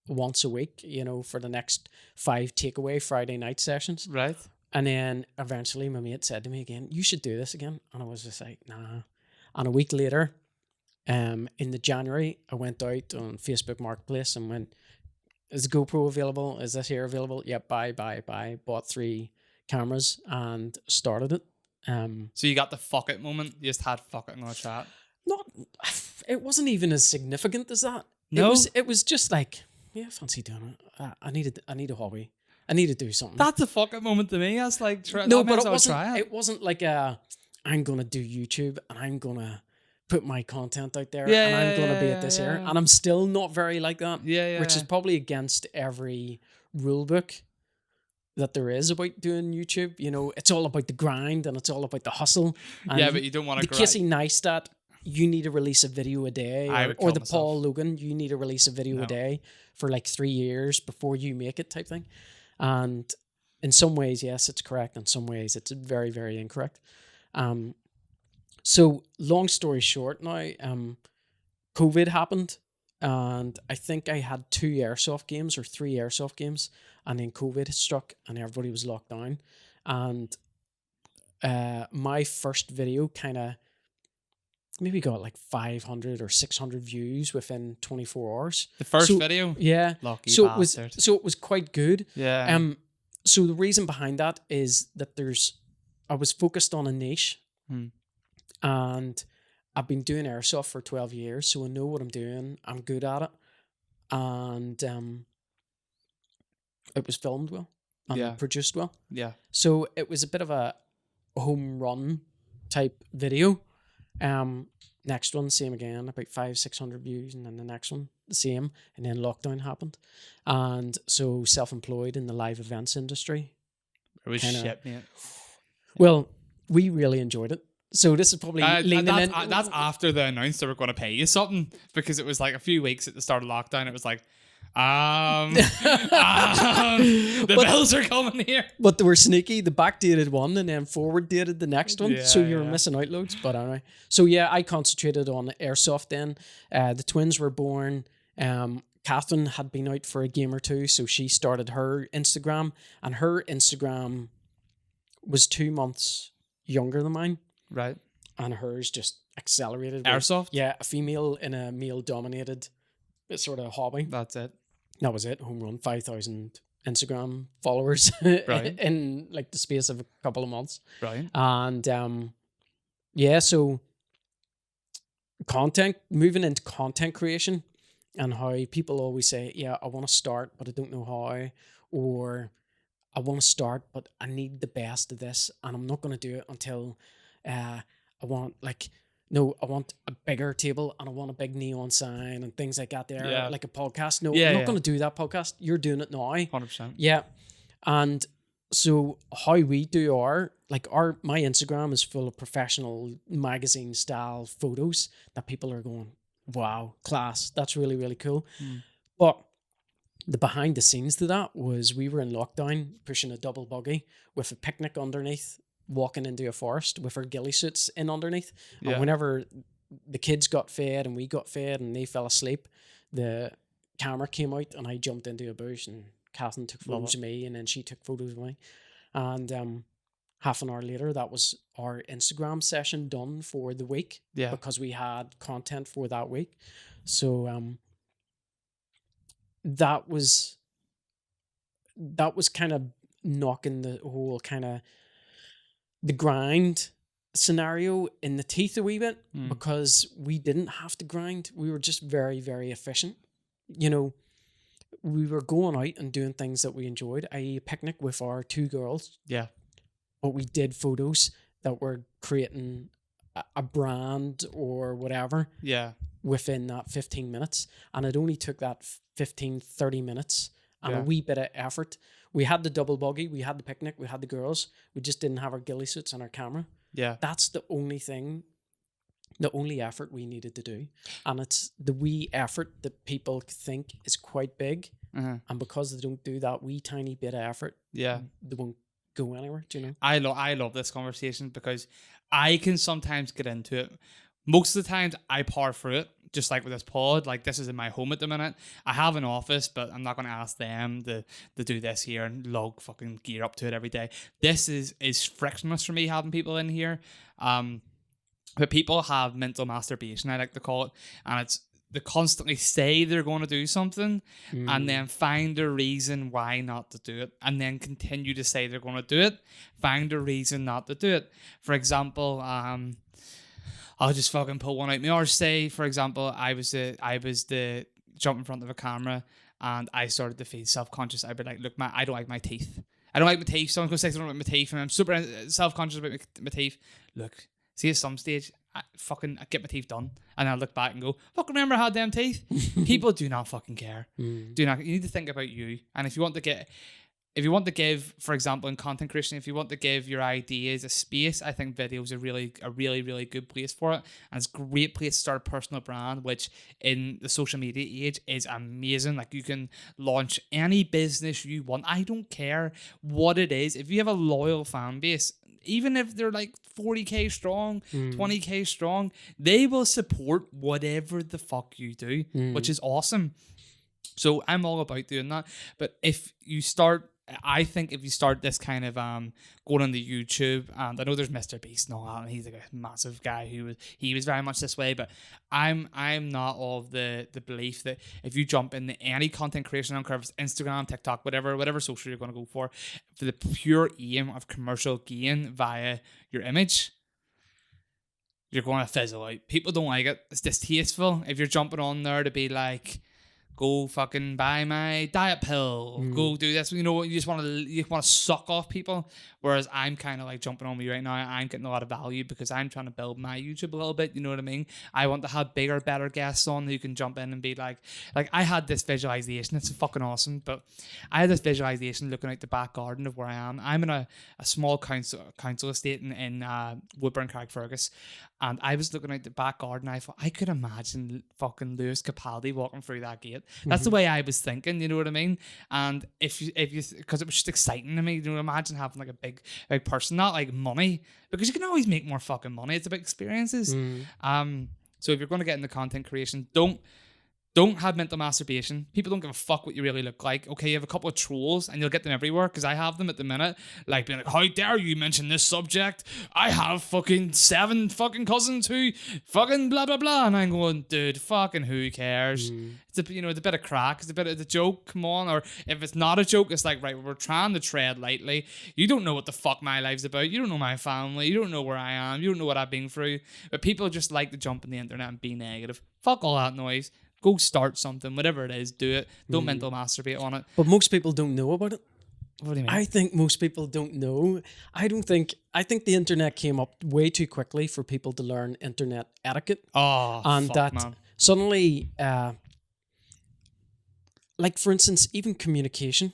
once a week, for the next 5 takeaway Friday night sessions. Right. And then eventually my mate said to me again, you should do this again. And I was just like, nah. And a week later, in the January, I went out on Facebook Marketplace and went, is GoPro available? Is this here available? Yep, buy. Bought 3 cameras and started it. So you got the fuck it moment. You just had fuck it and gonna try it. Not, it wasn't even as significant as that. No? It was just like, yeah, I fancy doing it. I need a hobby. I need to do something. That's a fuck it moment to me. That's like no, but it wasn't like I'm gonna do YouTube and I'm gonna put my content out there and I'm gonna be at this here. And I'm still not very like that. Which is probably against every rule book that there is about doing YouTube. You know, it's all about the grind and it's all about the hustle. And but you don't want to the Casey Neistat, you need to release a video a day, or the myself. Paul Logan, you need to release a video a day for like 3 years before you make it type thing. And in some ways, yes, it's correct. In some ways, it's very, very incorrect. So long story short now, COVID happened and I think I had 2 airsoft games or 3 airsoft games, and then COVID struck and everybody was locked down. And my first video kind of maybe got like 500 or 600 views within 24 hours. The first video? Yeah. Lucky so bastard. it was quite good. Yeah. So the reason behind that is that I was focused on a niche, and I've been doing airsoft for 12 years, so I know what I'm doing. I'm good at it. And it was filmed well and produced well. Yeah. So it was a bit of a home run type video. Next one, same again, about 500-600 views, and then the next one, the same, and then lockdown happened, and so self-employed in the live events industry. It was shit, mate. Well, we really enjoyed it. So this is probably leaning in. That's after they announced they were going to pay you something, because it was like a few weeks at the start of lockdown. It was like, the bills are coming here. But they were sneaky. The backdated one and then forward dated the next one. So you were missing out loads. But anyway. So yeah, I concentrated on airsoft then. The twins were born. Catherine had been out for a game or two, so she started her Instagram. And her Instagram was 2 months younger than mine. Right. And hers just accelerated. Airsoft? Yeah, a female in a male-dominated sort of hobby. That's it. That was it. Home run, 5,000 Instagram followers in like the space of a couple of months. Right. And so moving into content creation, and how people always say, yeah, I want to start, but I don't know how, or I want to start, but I need the best of this, and I'm not going to do it until I want a bigger table and I want a big neon sign and things like that there, like a podcast. No, I'm not going to do that podcast. You're doing it now. 100%. Yeah. And so how we do my Instagram is full of professional magazine style photos that people are going, wow, class. That's really, really cool. But the behind the scenes to that was we were in lockdown pushing a double buggy with a picnic underneath, walking into a forest with our ghillie suits in underneath. And whenever the kids got fed and we got fed and they fell asleep, the camera came out and I jumped into a bush and Catherine took photos of me and then she took photos of me. And half an hour later, that was our Instagram session done for the week because we had content for that week. So that was kind of knocking the whole kind of the grind scenario in the teeth a wee bit, because we didn't have to grind. We were just very, very efficient. You know, we were going out and doing things that we enjoyed, i.e. a picnic with our 2 girls. Yeah. But we did photos that were creating a brand or whatever within that 15 minutes. And it only took that 15-30 minutes and a wee bit of effort. We had the double buggy, we had the picnic, we had the girls. We just didn't have our ghillie suits and our camera. Yeah. That's the only effort we needed to do. And it's the wee effort that people think is quite big. And because they don't do that wee tiny bit of effort, they won't go anywhere, do you know? I love this conversation because I can sometimes get into it. Most of the times I power through it, just like with this pod. Like, this is in my home at the minute. I have an office, but I'm not going to ask them to do this here and log fucking gear up to it every day. This is frictionless for me having people in here. But people have mental masturbation, I like to call it. And it's they constantly say they're going to do something and then find a reason why not to do it, and then continue to say they're going to do it, find a reason not to do it. For example, I'll just fucking pull one out. Or say, for example, I was the jump in front of a camera and I started to feel self-conscious. I'd be like, look, I don't like my teeth. I don't like my teeth. Someone goes, say something about my teeth, and I'm super self-conscious about my teeth. Look, see, at some stage, I get my teeth done, and I'll look back and go, fuck, remember I had them teeth? People do not fucking care. Do not. You need to think about you. And if you want to give, for example, in content creation, if you want to give your ideas a space, I think video is a really, really good place for it. And it's a great place to start a personal brand, which in the social media age is amazing. Like, you can launch any business you want. I don't care what it is. If you have a loyal fan base, even if they're like 40k strong, 20k strong, they will support whatever the fuck you do, which is awesome. So I'm all about doing that. But I think if you start this kind of going on the YouTube, and I know there's Mr. Beast and all that, and he's like a massive guy he was very much this way, but I'm not of the belief that if you jump into any content creation on curves, Instagram, TikTok, whatever social you're going to go for the pure aim of commercial gain via your image, you're going to fizzle out. People don't like it. It's distasteful. If you're jumping on there to be like, go fucking buy my diet pill. Go do this. You know, you just want to suck off people. Whereas I'm kind of like jumping on me right now. I'm getting a lot of value because I'm trying to build my YouTube a little bit. You know what I mean? I want to have bigger, better guests on who can jump in and be like I had this visualization. It's fucking awesome. But I had this visualization looking out the back garden of where I am. I'm in a small council estate in Woodburn, Carrickfergus. And I was looking out the back garden. I thought, I could imagine fucking Lewis Capaldi walking through that gate. That's the way I was thinking, you know what I mean? And if you, because it was just exciting to me, you know, imagine having like a big person, not like money, because you can always make more fucking money. It's about experiences. So if you're going to get into content creation, don't have mental masturbation. People don't give a fuck what you really look like. Okay, you have a couple of trolls and you'll get them everywhere, because I have them at the minute. Like, being like, how dare you mention this subject? I have fucking 7 fucking cousins who fucking blah, blah, blah. And I'm going, dude, fucking who cares? It's a bit of crack. It's a bit of the joke. Come on. Or if it's not a joke, it's like, right, we're trying to tread lightly. You don't know what the fuck my life's about. You don't know my family. You don't know where I am. You don't know what I've been through. But people just like to jump on the internet and be negative. Fuck all that noise. Go start something, whatever it is, do it. Don't mental masturbate on it. But most people don't know about it. What do you mean? I think most people don't know. I think the internet came up way too quickly for people to learn internet etiquette. Oh, and fuck, that man. Suddenly, like for instance, even communication,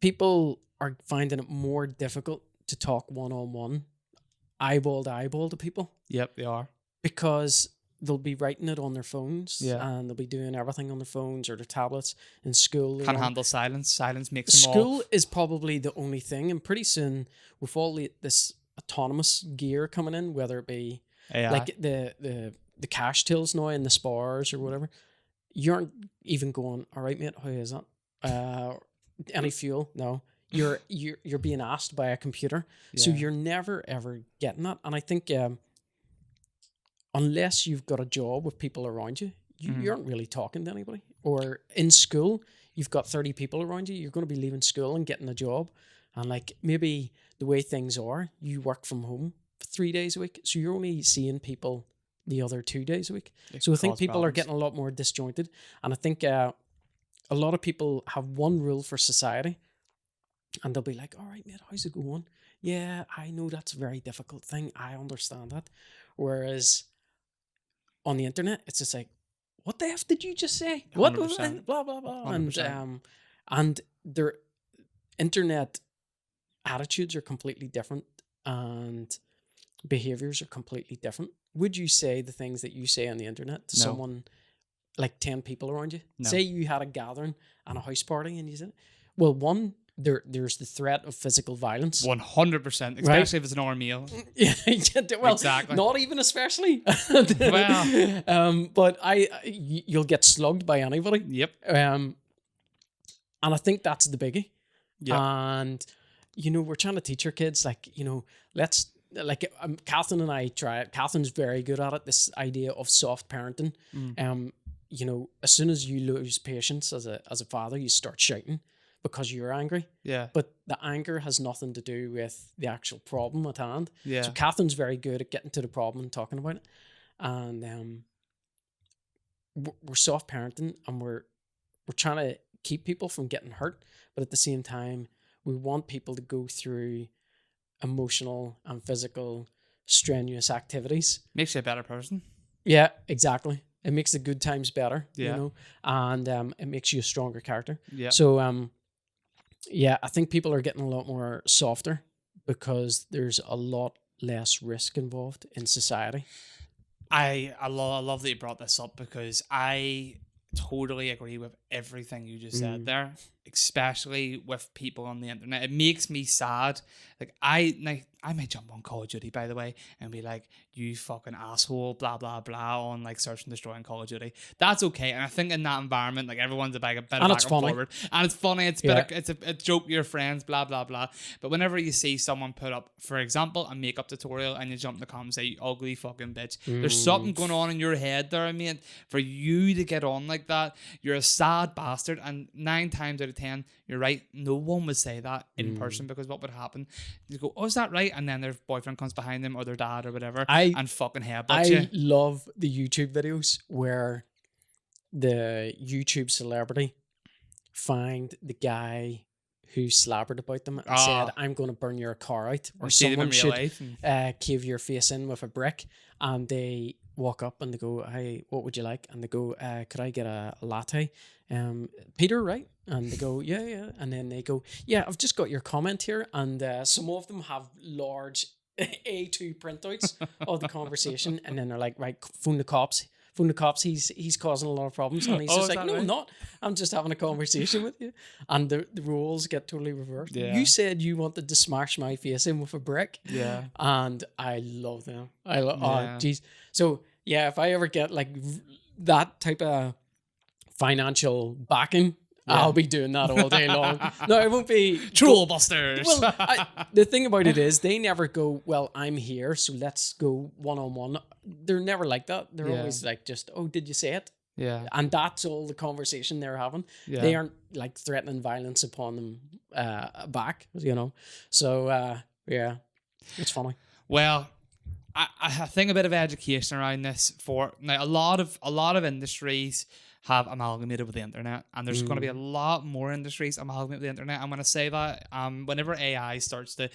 people are finding it more difficult to talk one-on-one, eyeball to people. Yep, they are. Because they'll be writing it on their phones, and they'll be doing everything on their phones or their tablets. In school, Can't handle silence. Silence makes them all... School is probably the only thing, and pretty soon, with all this autonomous gear coming in, whether it be like the cash tills now in the spars or whatever, you aren't even going, all right, mate, how is that? Any fuel? No. You're being asked by a computer, so you're never ever getting that. And I think unless you've got a job with people around you, you aren't really talking to anybody. Or in school, you've got 30 people around you. You're going to be leaving school and getting a job, and like maybe the way things are, you work from home for 3 days a week, so you're only seeing people the other 2 days a week. So I think people are getting a lot more disjointed, and I think a lot of people have one rule for society. And they'll be like, all right, mate, how's it going? Yeah, I know that's a very difficult thing. I understand that. Whereas on the internet, it's just like, what the F did you just say? 100%. What was that? Blah, blah, blah. 100%. And their internet attitudes are completely different and behaviors are completely different. Would you say the things that you say on the internet to someone, like 10 people around you? No. Say you had a gathering and a house party and you said, well, one, there's the threat of physical violence. 100%, especially right? if it's an hour meal. Yeah, well, exactly. Not even especially. Well, but you'll get slugged by anybody. Yep. And I think that's the biggie. Yep. And we're trying to teach our kids, like, let's like Catherine and I try it. Catherine's very good at it. This idea of soft parenting. You know, as soon as you lose patience as a father, you start shouting because you're angry. Yeah. But the anger has nothing to do with the actual problem at hand. Yeah. So Catherine's very good at getting to the problem and talking about it. And we're soft parenting, and we're trying to keep people from getting hurt, but at the same time, we want people to go through emotional and physical strenuous activities. Makes you a better person. Yeah, exactly. It makes the good times better, Yeah. you know, and it makes you a stronger character. Yeah. So, yeah, I think people are getting a lot more softer because there's a lot less risk involved in society. I love that you brought this up, because I totally agree with everything you just said there, especially with people on the internet. It makes me sad. Like I might jump on Call of Duty, by the way, and be like, you fucking asshole, blah blah blah, on like search and destroy on Call of Duty. That's okay. And I think in that environment, like everyone's a bit of back and forward, and it's funny. It's it's a joke to your friends, blah blah blah. But whenever you see someone put up, for example, a makeup tutorial, and you jump in the comments and say, you ugly fucking bitch, there's something going on in your head there, mate. For you to get on like that, you're a sad bastard. And 9 times out of 10, you're right. No one would say that in person, because what would happen? You go, oh, is that right? And then their boyfriend comes behind them, or their dad, or whatever, and fucking headbutts you. I love the YouTube videos where the YouTube celebrity find the guy who slabbered about them and said, I'm going to burn your car out, or someone should cave your face in with a brick, and they walk up and they go, hey, what would you like? And they go, could I get a latte? Peter, right? And they go, yeah. And then they go, yeah, I've just got your comment here. And some of them have large A2 printouts of the conversation. And then they're like, right, phone the cops. He's causing a lot of problems. And he's just like, no, I'm not. I'm just having a conversation with you. And the roles get totally reversed. Yeah. You said you wanted to smash my face in with a brick. Yeah. And I love them. Oh, jeez. So, yeah, if I ever get like that type of financial backing, I'll be doing that all day long. No, it won't be Trollbusters. Well, the thing about it is they never go, well, I'm here, so let's go one-on-one. They're never like that. They're always like, just, oh, did you say it? Yeah. And that's all the conversation they're having. Yeah. They aren't like threatening violence upon them back, you know. So, yeah, it's funny. Well, I think a bit of education around this for now. A lot of industries have amalgamated with the internet, and there's going to be a lot more industries amalgamate with the internet. I'm going to say that whenever AI starts to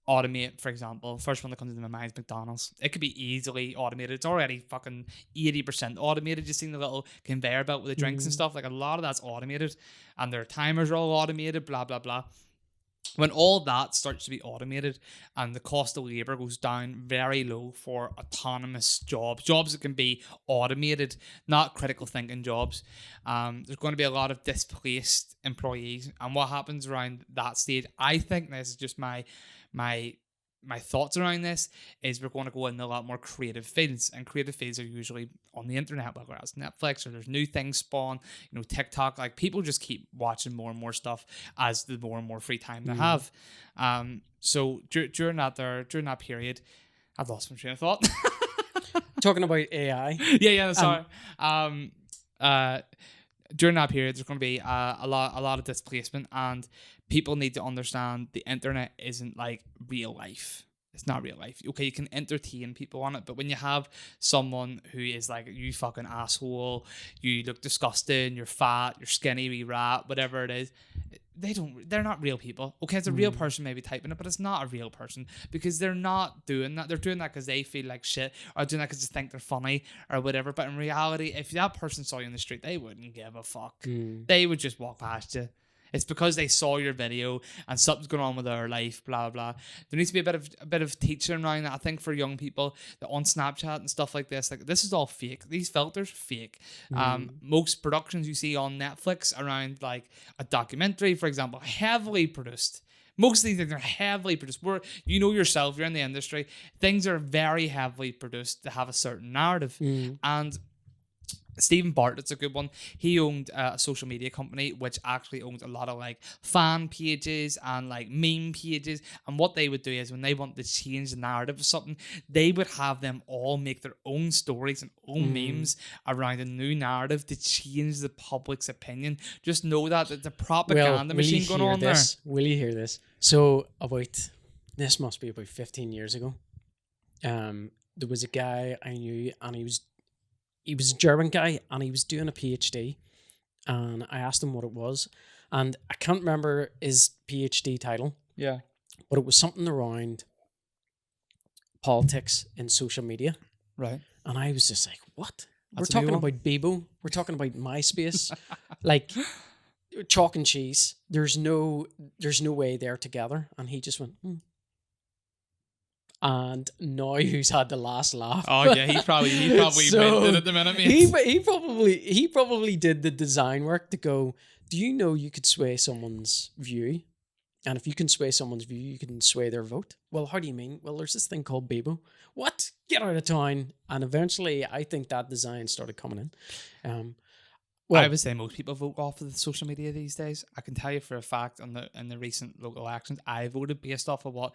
automate, for example, first one that comes into my mind is McDonald's. It could be easily automated. It's already fucking 80% automated. Just seeing the little conveyor belt with the drinks and stuff. Like a lot of that's automated, and their timers are all automated. Blah blah blah. When all that starts to be automated and the cost of labor goes down very low for autonomous jobs that can be automated, not critical thinking jobs, there's going to be a lot of displaced employees. And what happens around that stage, I think this is just my thoughts around this, is we're going to go into a lot more creative fields, and creative fields are usually on the internet, whether it's Netflix or there's new things spawn, you know, TikTok. Like people just keep watching more and more stuff as the more and more free time they have. So during that period, I've lost my train of thought. Talking about AI. Yeah. Sorry. During that period, there's going to be a lot of displacement, and people need to understand the internet isn't like real life. It's not real life. Okay, you can entertain people on it, but when you have someone who is like, you fucking asshole, you look disgusting, you're fat, you're skinny, wee rat, whatever it is, they're not real people. Okay, it's a real person maybe typing it, but it's not a real person, because they're not doing that. They're doing that because they feel like shit, or doing that because they think they're funny or whatever. But in reality, if that person saw you in the street, they wouldn't give a fuck. They would just walk past you. It's because they saw your video and something's going on with their life, blah blah. There needs to be a bit of teaching around that. I think for young people that on Snapchat and stuff like this is all fake. These filters are fake. Most productions you see on Netflix around like a documentary, for example, heavily produced. Most of these things are heavily produced. You know yourself, you're in the industry. Things are very heavily produced to have a certain narrative. And Stephen Bartlett's a good one. He owned a social media company which actually owns a lot of like fan pages and like meme pages. And what they would do is when they want to change the narrative of something, they would have them all make their own stories and own memes around a new narrative to change the public's opinion. Just know that it's a propaganda machine going on there. Will you hear this? So this must be about 15 years ago. There was a guy I knew, and he was a German guy, and he was doing a PhD, and I asked him what it was, and I can't remember his PhD title. Yeah. But it was something around politics in social media. Right. And I was just like, what? That's We're talking about Bebo. We're talking about MySpace. Like, chalk and cheese. There's no way they're together. And he just went, And now who's had the last laugh? Oh yeah, he probably So, minted at the minute, mate. he probably did the design work to go, do you know you could sway someone's view? And if you can sway someone's view, you can sway their vote. Well, how do you mean? Well, there's this thing called Bebo. What? Get out of town. And eventually, I think that design started coming in. I would say most people vote off of the social media these days. I can tell you for a fact in the recent local elections, I voted based off of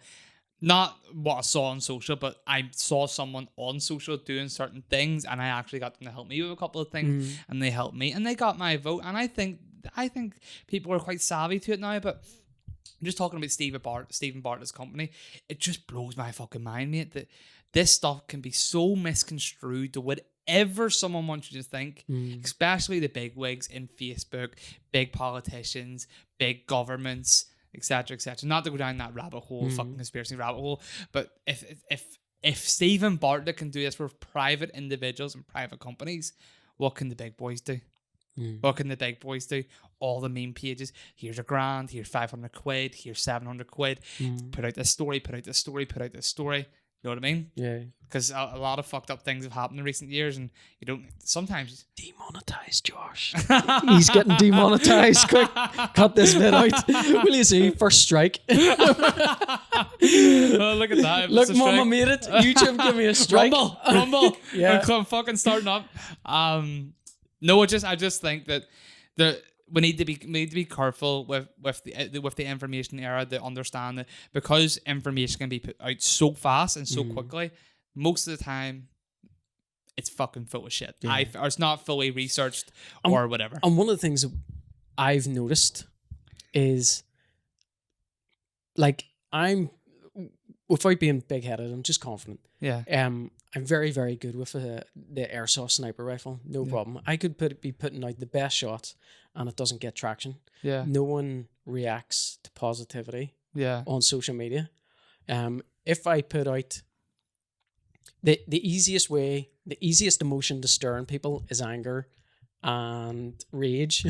not what I saw on social, but I saw someone on social doing certain things, and I actually got them to help me with a couple of things, and they helped me, and they got my vote. And I think people are quite savvy to it now, but I'm just talking about Stephen Bartlett's company. It just blows my fucking mind, mate, that this stuff can be so misconstrued to whatever someone wants you to think, especially the big wigs in Facebook, big politicians, big governments, etc., etc. Not to go down that rabbit hole, fucking conspiracy rabbit hole, but if Stephen Bartlett can do this for private individuals and private companies, what can the big boys do? What can the big boys do? All the meme pages. Here's £1,000. Here's 500 quid. Here's 700 quid. Put out this story. Put out this story. Put out this story. You know what I mean? Yeah. Because a lot of fucked up things have happened in recent years, and you don't sometimes demonetized Josh. He's getting demonetized. Quick, cut this bit out. Will you see? First strike. Oh, look at that! Look, Mama made it. YouTube give me a strike. Rumble. Yeah. I'm fucking starting up. No, I just think that we need to be careful with the information era to understand that because information can be put out so fast and so quickly, most of the time it's fucking full of shit. Yeah. Or it's not fully researched or whatever. And one of the things that I've noticed is, like, I'm, without being big headed, I'm just confident. Yeah. I'm very, very good with the Airsoft sniper rifle. No problem. I could be putting out the best shots and it doesn't get traction. Yeah. No one reacts to positivity on social media. If I put out the easiest way, the easiest emotion to stir in people is anger and rage.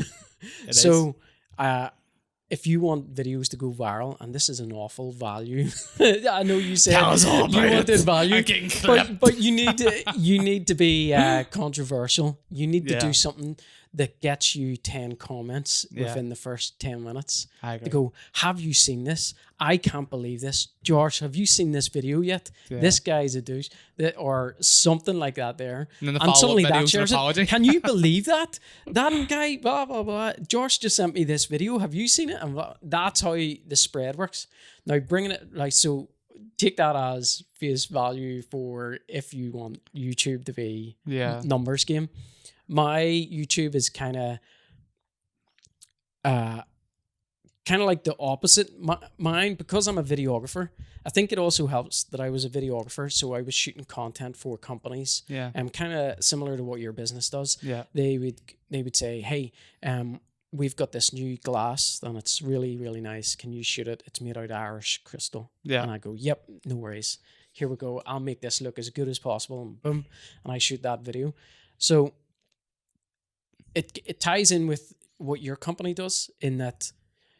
So if you want videos to go viral, and this is an awful value, I know you said you wanted value, but you need to be controversial. You need to do something that gets you 10 comments within the first 10 minutes. I agree. To go, have you seen this? I can't believe this. Josh, have you seen this video yet? Yeah. This guy's a douche. Or something like that there. And then And suddenly that video's an shares apology. it. Can you believe that? That guy, blah, blah, blah. Josh just sent me this video. Have you seen it? And that's how the spread works. Now, bringing it, like, so take that as face value for if you want YouTube to be numbers game. My YouTube is kind of like the opposite. Mine, because I'm a videographer, I think it also helps that I was a videographer, so I was shooting content for companies. Yeah. Kind of similar to what your business does. Yeah. They would say, hey, we've got this new glass and it's really, really nice. Can you shoot it? It's made out of Irish crystal. Yeah. And I go, yep, no worries. Here we go. I'll make this look as good as possible. And boom. And I shoot that video. So it ties in with what your company does in that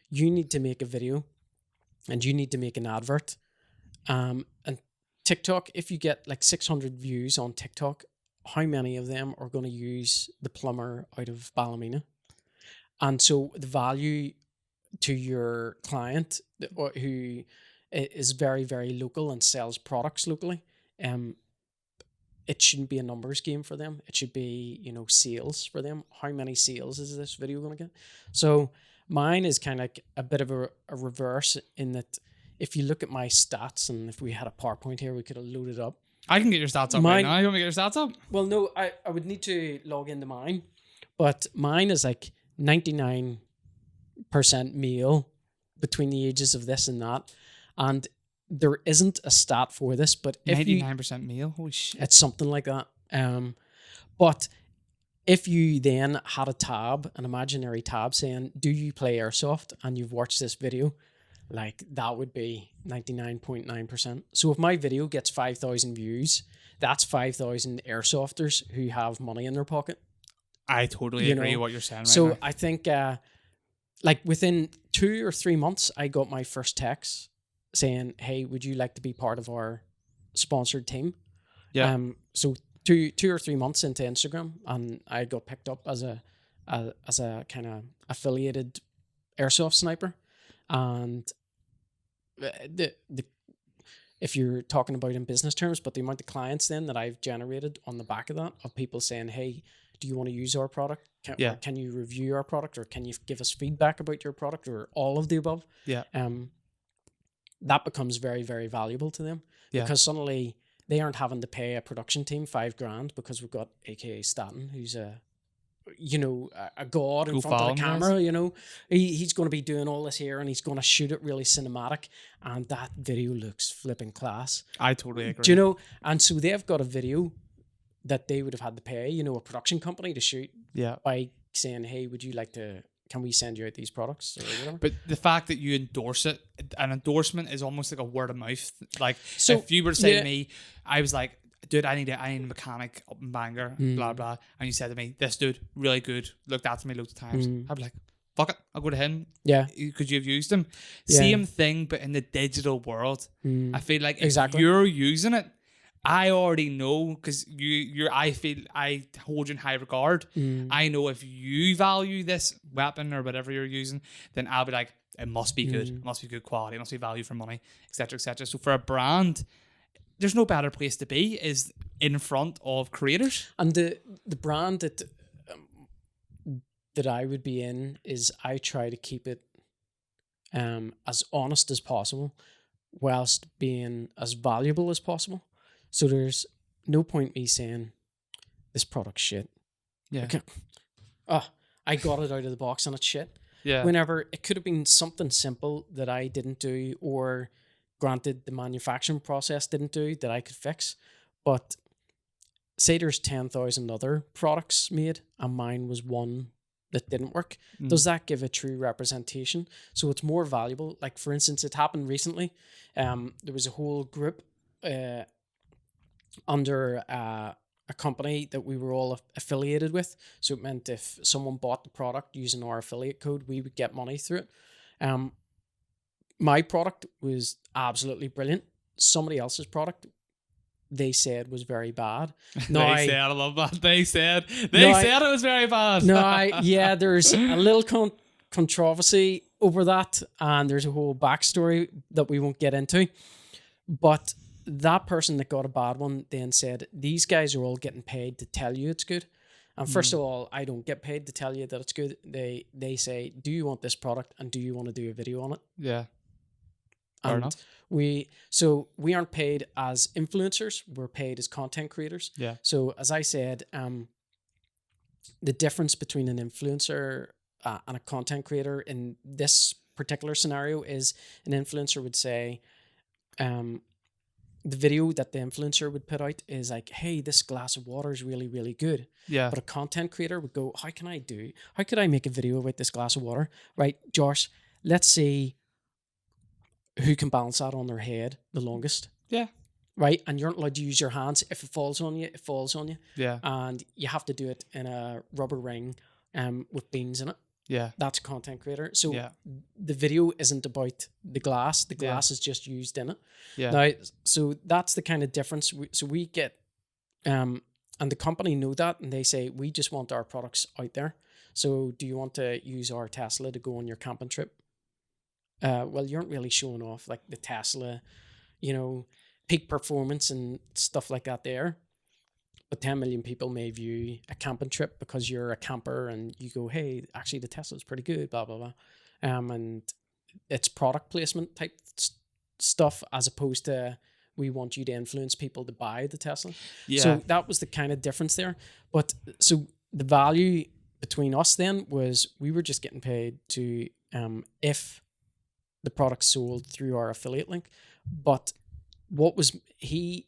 you need to make a video and you need to make an advert. And TikTok, if you get like 600 views on TikTok, how many of them are going to use the plumber out of Ballymena? And so the value to your client who is very, very local and sells products locally, it shouldn't be a numbers game for them. It should be, you know, sales for them. How many sales is this video going to get? So mine is kind of like a bit of a reverse in that if you look at my stats, and if we had a PowerPoint here, we could have loaded up. I can get your stats up right now. You want me to get your stats up? Well, no, I would need to log into mine, but mine is like 99% male between the ages of this and that. And there isn't a stat for this, but if 99% male? Holy shit. it's something like that. But if you then had a tab, an imaginary tab saying, do you play Airsoft? And you've watched this video, like that would be 99.9%. So if my video gets 5,000 views, that's 5,000 Airsofters who have money in their pocket. I totally agree with what you're saying right so now. I think like within 2 or 3 months, I got my first text saying, hey, would you like to be part of our sponsored team? Yeah. So two or 3 months into Instagram, and I got picked up as a kind of affiliated Airsoft sniper. And the if you're talking about in business terms, but the amount of clients then that I've generated on the back of that, of people saying, hey, do you want to use our product? Or can you review our product, or can you give us feedback about your product, or all of the above? Yeah. That becomes very, very valuable to them, because suddenly they aren't having to pay a production team $5,000 because we've got AKA Staten, who's a god in front of the camera. You know, he's going to be doing all this here, and he's going to shoot it really cinematic, and that video looks flipping class. I totally agree. Do you know? And so they've got a video that they would have had to pay, you know, a production company to shoot. Yeah. By saying, hey, would you like to? Can we send you out these products or whatever? But the fact that you endorse it, an endorsement is almost like a word of mouth. Like, so, if you were to say to me, I was like, dude, I need a mechanic up in Bangor, blah, blah. And you said to me, this dude, really good, looked after me loads of times. I'd be like, fuck it, I'll go to him. Yeah. Because you've used him. Same thing, but in the digital world. I feel like if you're using it, I already know, because I feel I hold you in high regard. I know if you value this weapon or whatever you're using, then I'll be like, it must be good. It must be good quality. It must be value for money, etc., etc. So for a brand, there's no better place to be is in front of creators. And the brand that I would be in is I try to keep it as honest as possible, whilst being as valuable as possible. So there's no point me saying this product's shit. Yeah. I got it out of the box and it's shit. Yeah. Whenever it could have been something simple that I didn't do, or granted the manufacturing process didn't do, that I could fix. But say there's 10,000 other products made and mine was one that didn't work. Does that give a true representation? So it's more valuable. Like, for instance, it happened recently. There was a whole group under a company that we were all affiliated with. So it meant if someone bought the product using our affiliate code, we would get money through it. My product was absolutely brilliant. Somebody else's product, they said, was very bad. I love that. They said it was very bad. There's a little controversy over that, and there's a whole backstory that we won't get into. But that person that got a bad one then said, these guys are all getting paid to tell you it's good. And first of all, I don't get paid to tell you that it's good. They say, do you want this product, and do you want to do a video on it? Yeah. Fair enough. We aren't paid as influencers. We're paid as content creators. Yeah. So as I said, the difference between an influencer and a content creator in this particular scenario is an influencer would say, the video that the influencer would put out is like, hey, this glass of water is really, really good. Yeah. But a content creator would go, how could I make a video about this glass of water? Right, Josh, let's see who can balance that on their head the longest. Yeah. Right? And you're not allowed to use your hands. If it falls on you, it falls on you. Yeah. And you have to do it in a rubber ring with beans in it. Yeah. That's a content creator. So the video isn't about the glass. The glass is just used in it. Yeah. Now, so that's the kind of difference. We get, and the company know that, and they say, we just want our products out there. So do you want to use our Tesla to go on your camping trip? Well, you aren't really showing off like the Tesla, peak performance and stuff like that there. but 10 million people may view a camping trip because you're a camper and you go, hey, actually the Tesla's pretty good, blah, blah, blah. And it's product placement type stuff as opposed to we want you to influence people to buy the Tesla. Yeah. So that was the kind of difference there. But so the value between us then was we were just getting paid to if the product sold through our affiliate link. But what was he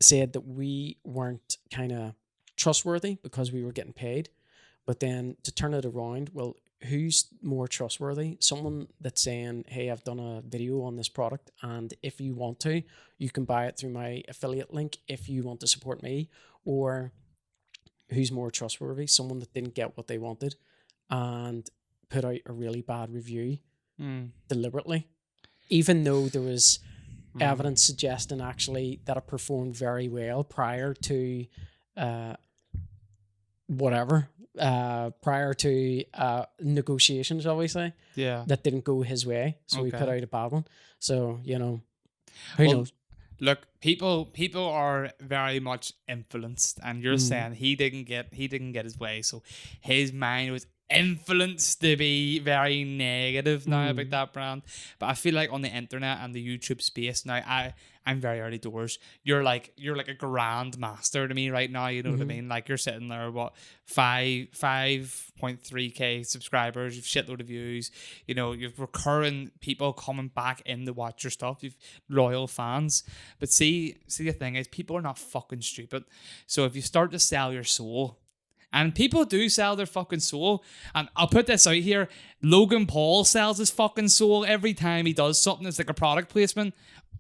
said that we weren't kind of trustworthy because we were getting paid. But then to turn it around, well, who's more trustworthy? Someone that's saying, hey, I've done a video on this product, and if you want to, you can buy it through my affiliate link if you want to support me. Or who's more trustworthy? Someone that didn't get what they wanted and put out a really bad review deliberately, even though there was evidence suggesting actually that it performed very well prior to negotiations, obviously. Yeah. That didn't go his way. So he put out a bad one. So, who knows? Look, people are very much influenced, and you're saying he didn't get his way, so his mind was influenced to be very negative now about that brand. But I feel like on the internet and the YouTube space now, I'm very early doors. You're like a grand master to me right now. You know what I mean? Like you're sitting there, 5.3k subscribers, you've shitload of views. You've recurring people coming back in to watch your stuff. You've loyal fans. But see the thing is, people are not fucking stupid. So if you start to sell your soul. And people do sell their fucking soul. And I'll put this out here. Logan Paul sells his fucking soul every time he does something that's like a product placement.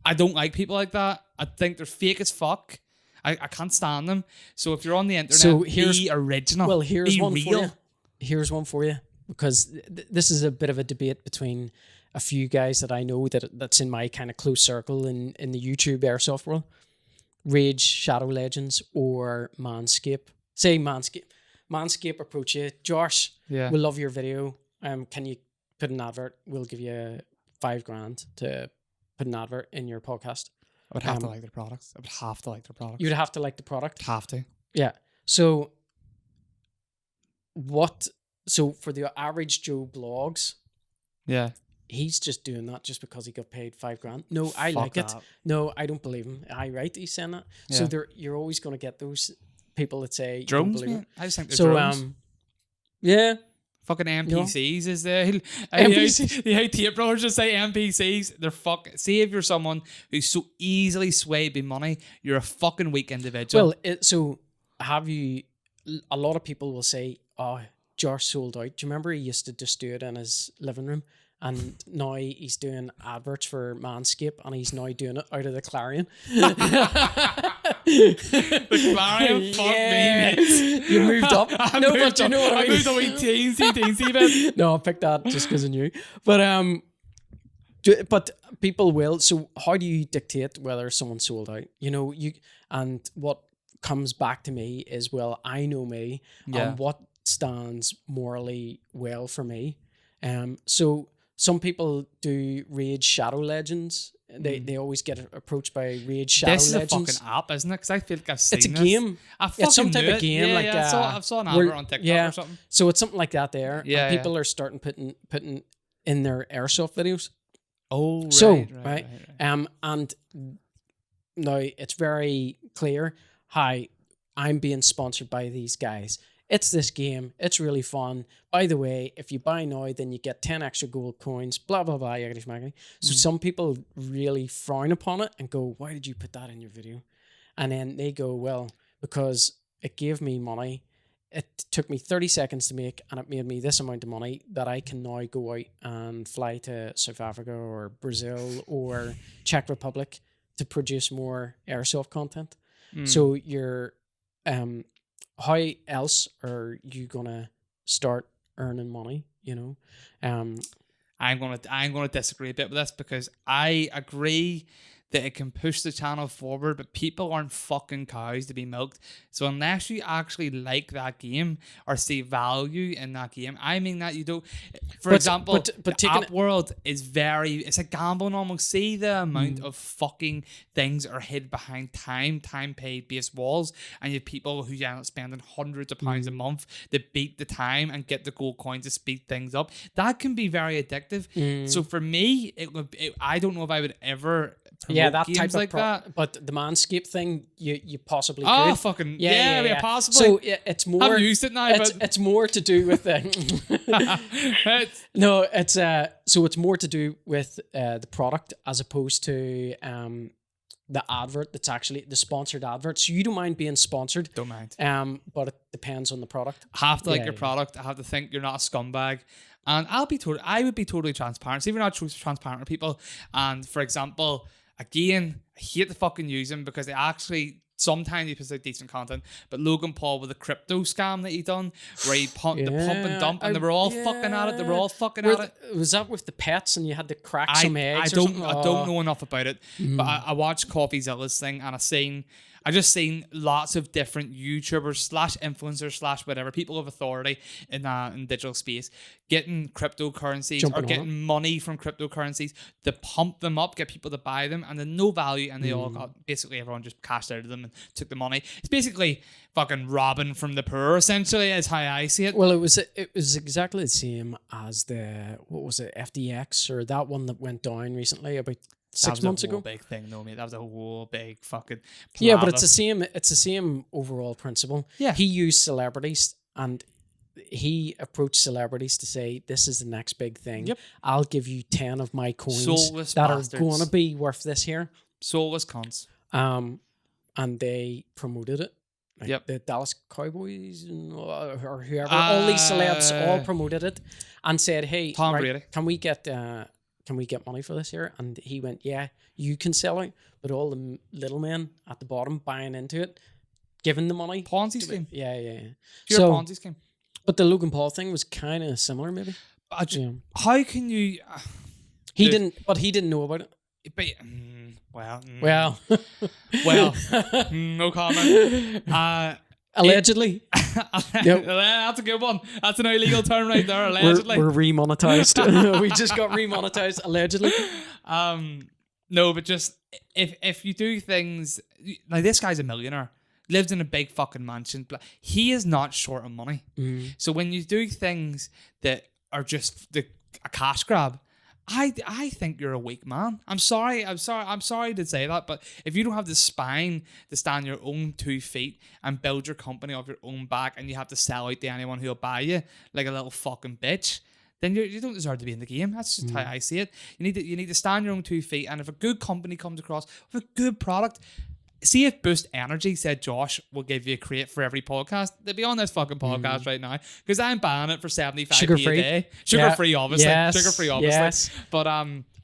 I don't like people like that. I think they're fake as fuck. I can't stand them. So if you're on the internet, be original. Well, here's be one real. for you. Here's one for you. Because this is a bit of a debate between a few guys that I know that's in my kind of close circle in the YouTube Airsoft world. Rage, Shadow Legends, or Manscaped. Say Manscaped. Manscaped approach you, Josh. Yeah, we love your video. Can you put an advert? We'll give you $5,000 to put an advert in your podcast. I would have to like their products. I would have to like their products. You'd have to like the product. Have to. Yeah. So for the average Joe blogs, yeah, he's just doing that just because he got paid $5,000. No, I like it. No, I don't believe him. He's saying that. Yeah. So you're always going to get those people that say drones, man. I just think they're drones. Yeah. Fucking NPCs is there. The Tate brothers just say NPCs. They're see if you're someone who's so easily swayed by money, you're a fucking weak individual. Well, a lot of people will say, oh, Josh sold out. Do you remember he used to just do it in his living room? And now he's doing adverts for Manscaped, and he's now doing it out of the Clarion. The Clarion, fuck me, mate. You moved up. I moved up with teensy bit. No, I picked that just because I knew. But people will. So how do you dictate whether someone's sold out? And what comes back to me is, well, I know me and what stands morally well for me. So some people do Rage Shadow Legends. They always get approached by Rage Shadow Legends. This is a fucking app, isn't it? Because I feel like I've seen it's a game. It's some type of game. I saw an advert on TikTok or something. So it's something like that there. Yeah, and people are starting putting in their Airsoft videos. Oh, right. So, right. And now it's very clear. Hi, I'm being sponsored by these guys. It's this game. It's really fun. By the way, if you buy now, then you get 10 extra gold coins, blah, blah, blah, yaggity schmaggity. So some people really frown upon it and go, why did you put that in your video? And then they go, well, because it gave me money. It took me 30 seconds to make, and it made me this amount of money that I can now go out and fly to South Africa or Brazil or Czech Republic to produce more Airsoft content. So you're... how else are you gonna start earning money? I'm gonna disagree a bit with this because I agree that it can push the channel forward, but people aren't fucking cows to be milked. So unless you actually like that game or see value in that game, I mean that you don't. For example, but the app world is it's a gambling almost. See the amount of fucking things are hid behind time paid based walls, and you have people who end up spending hundreds of pounds a month that beat the time and get the gold coins to speed things up. That can be very addictive. So for me, I don't know if I would ever promote that games type of like that. But the Manscaped thing, you possibly Oh, could. fucking yeah, possibly. So it's more. I've used it now, it's more to do with no, so it's more to do with the product as opposed to the advert. That's actually the sponsored advert. So you don't mind being sponsored. Don't mind. But it depends on the product. I have to like your product. I have to think you're not a scumbag. And I would be totally transparent. So if you're not transparent with people, and for example, again, I hate to fucking use them because they actually sometimes he puts out decent content. But Logan Paul with the crypto scam that he done, where he the pump and dump, and they were all fucking at it. They were all fucking at it. Was that with the pets and you had to crack some eggs? I don't know enough about it. But I watched CoffeeZilla's thing, and I just seen lots of different YouTubers / influencers / whatever, people of authority in digital space, getting cryptocurrencies or getting money from cryptocurrencies to pump them up, get people to buy them, and then no value, and they all got, basically everyone just cashed out of them and took the money. It's basically fucking robbing from the poor, essentially, is how I see it. Well, it was exactly the same as FDX, or that one that went down recently about 6 months ago. Big thing, no, mate. That was a whole big fucking yeah, but it's the same overall principle. Yeah, he used celebrities, and he approached celebrities to say, "This is the next big thing. Yep. I'll give you 10 of my coins Soulless that bastards. are going to be worth this here." Soulless cunts. And they promoted it. Like yep. The Dallas Cowboys or whoever, all these celebs all promoted it and said, "Hey, Tom Brady, can we get money for this here?" And he went, "Yeah, you can sell out," but all the little men at the bottom buying into it, giving the money. Ponzi scheme. Yeah. Pure Ponzi scheme. But the Logan Paul thing was kind of similar, maybe. How can you? He didn't know about it. But, well, no comment. Allegedly. Yep. That's a good one. That's an illegal term right there. Allegedly, we're remonetized. We just got remonetized. Allegedly. No, but just if you do things like, this guy's a millionaire, lives in a big fucking mansion, but he is not short of money. So when you do things that are just a cash grab, I think you're a weak man. I'm sorry to say that, but if you don't have the spine to stand your own 2 feet and build your company off your own back, and you have to sell out to anyone who'll buy you like a little fucking bitch, then you don't deserve to be in the game. That's just how I see it. You need to stand your own 2 feet, and if a good company comes across with a good product, see if Boost Energy said, "Josh, we'll give you a crate for every podcast," they'd be on this fucking podcast right now, because I'm buying it for 75p a day. Sugar-free, obviously. Yes. Sugar-free, obviously. Yes. But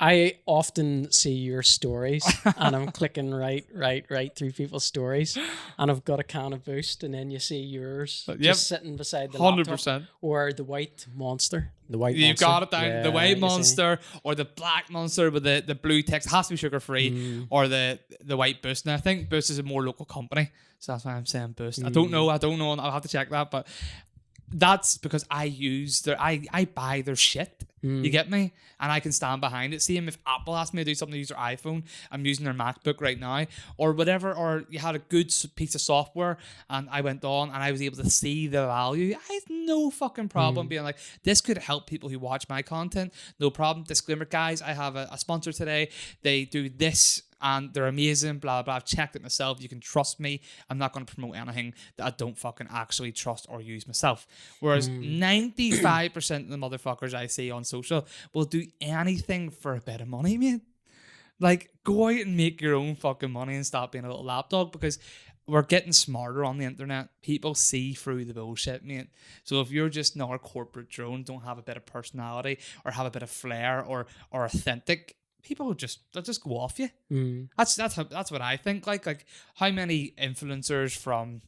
I often see your stories, and I'm clicking right through people's stories, and I've got a can of Boost, and then you see yours just sitting beside the 100%. Laptop, or the white monster. You've got it down. Yeah, the white monster or the black monster with the blue text. It has to be sugar-free, or the white Boost. And I think Boost is a more local company, so that's why I'm saying Boost. I don't know. I'll have to check that, but that's because I buy their shit. You get me? And I can stand behind it. See, if Apple asked me to do something to use their iPhone, I'm using their MacBook right now, or whatever, or you had a good piece of software and I went on and I was able to see the value, I have no fucking problem being like, this could help people who watch my content. No problem. Disclaimer, guys, I have a sponsor today. They do this and they're amazing, blah, blah. I've checked it myself. You can trust me. I'm not going to promote anything that I don't fucking actually trust or use myself. Whereas 95% of the motherfuckers I see on social will do anything for a bit of money, mate. Like, go out and make your own fucking money and stop being a little lapdog, because we're getting smarter on the internet. People see through the bullshit, mate. So if you're just not a corporate drone, don't have a bit of personality or have a bit of flair or authentic, people they'll just go off you. That's what I think. Like how many influencers from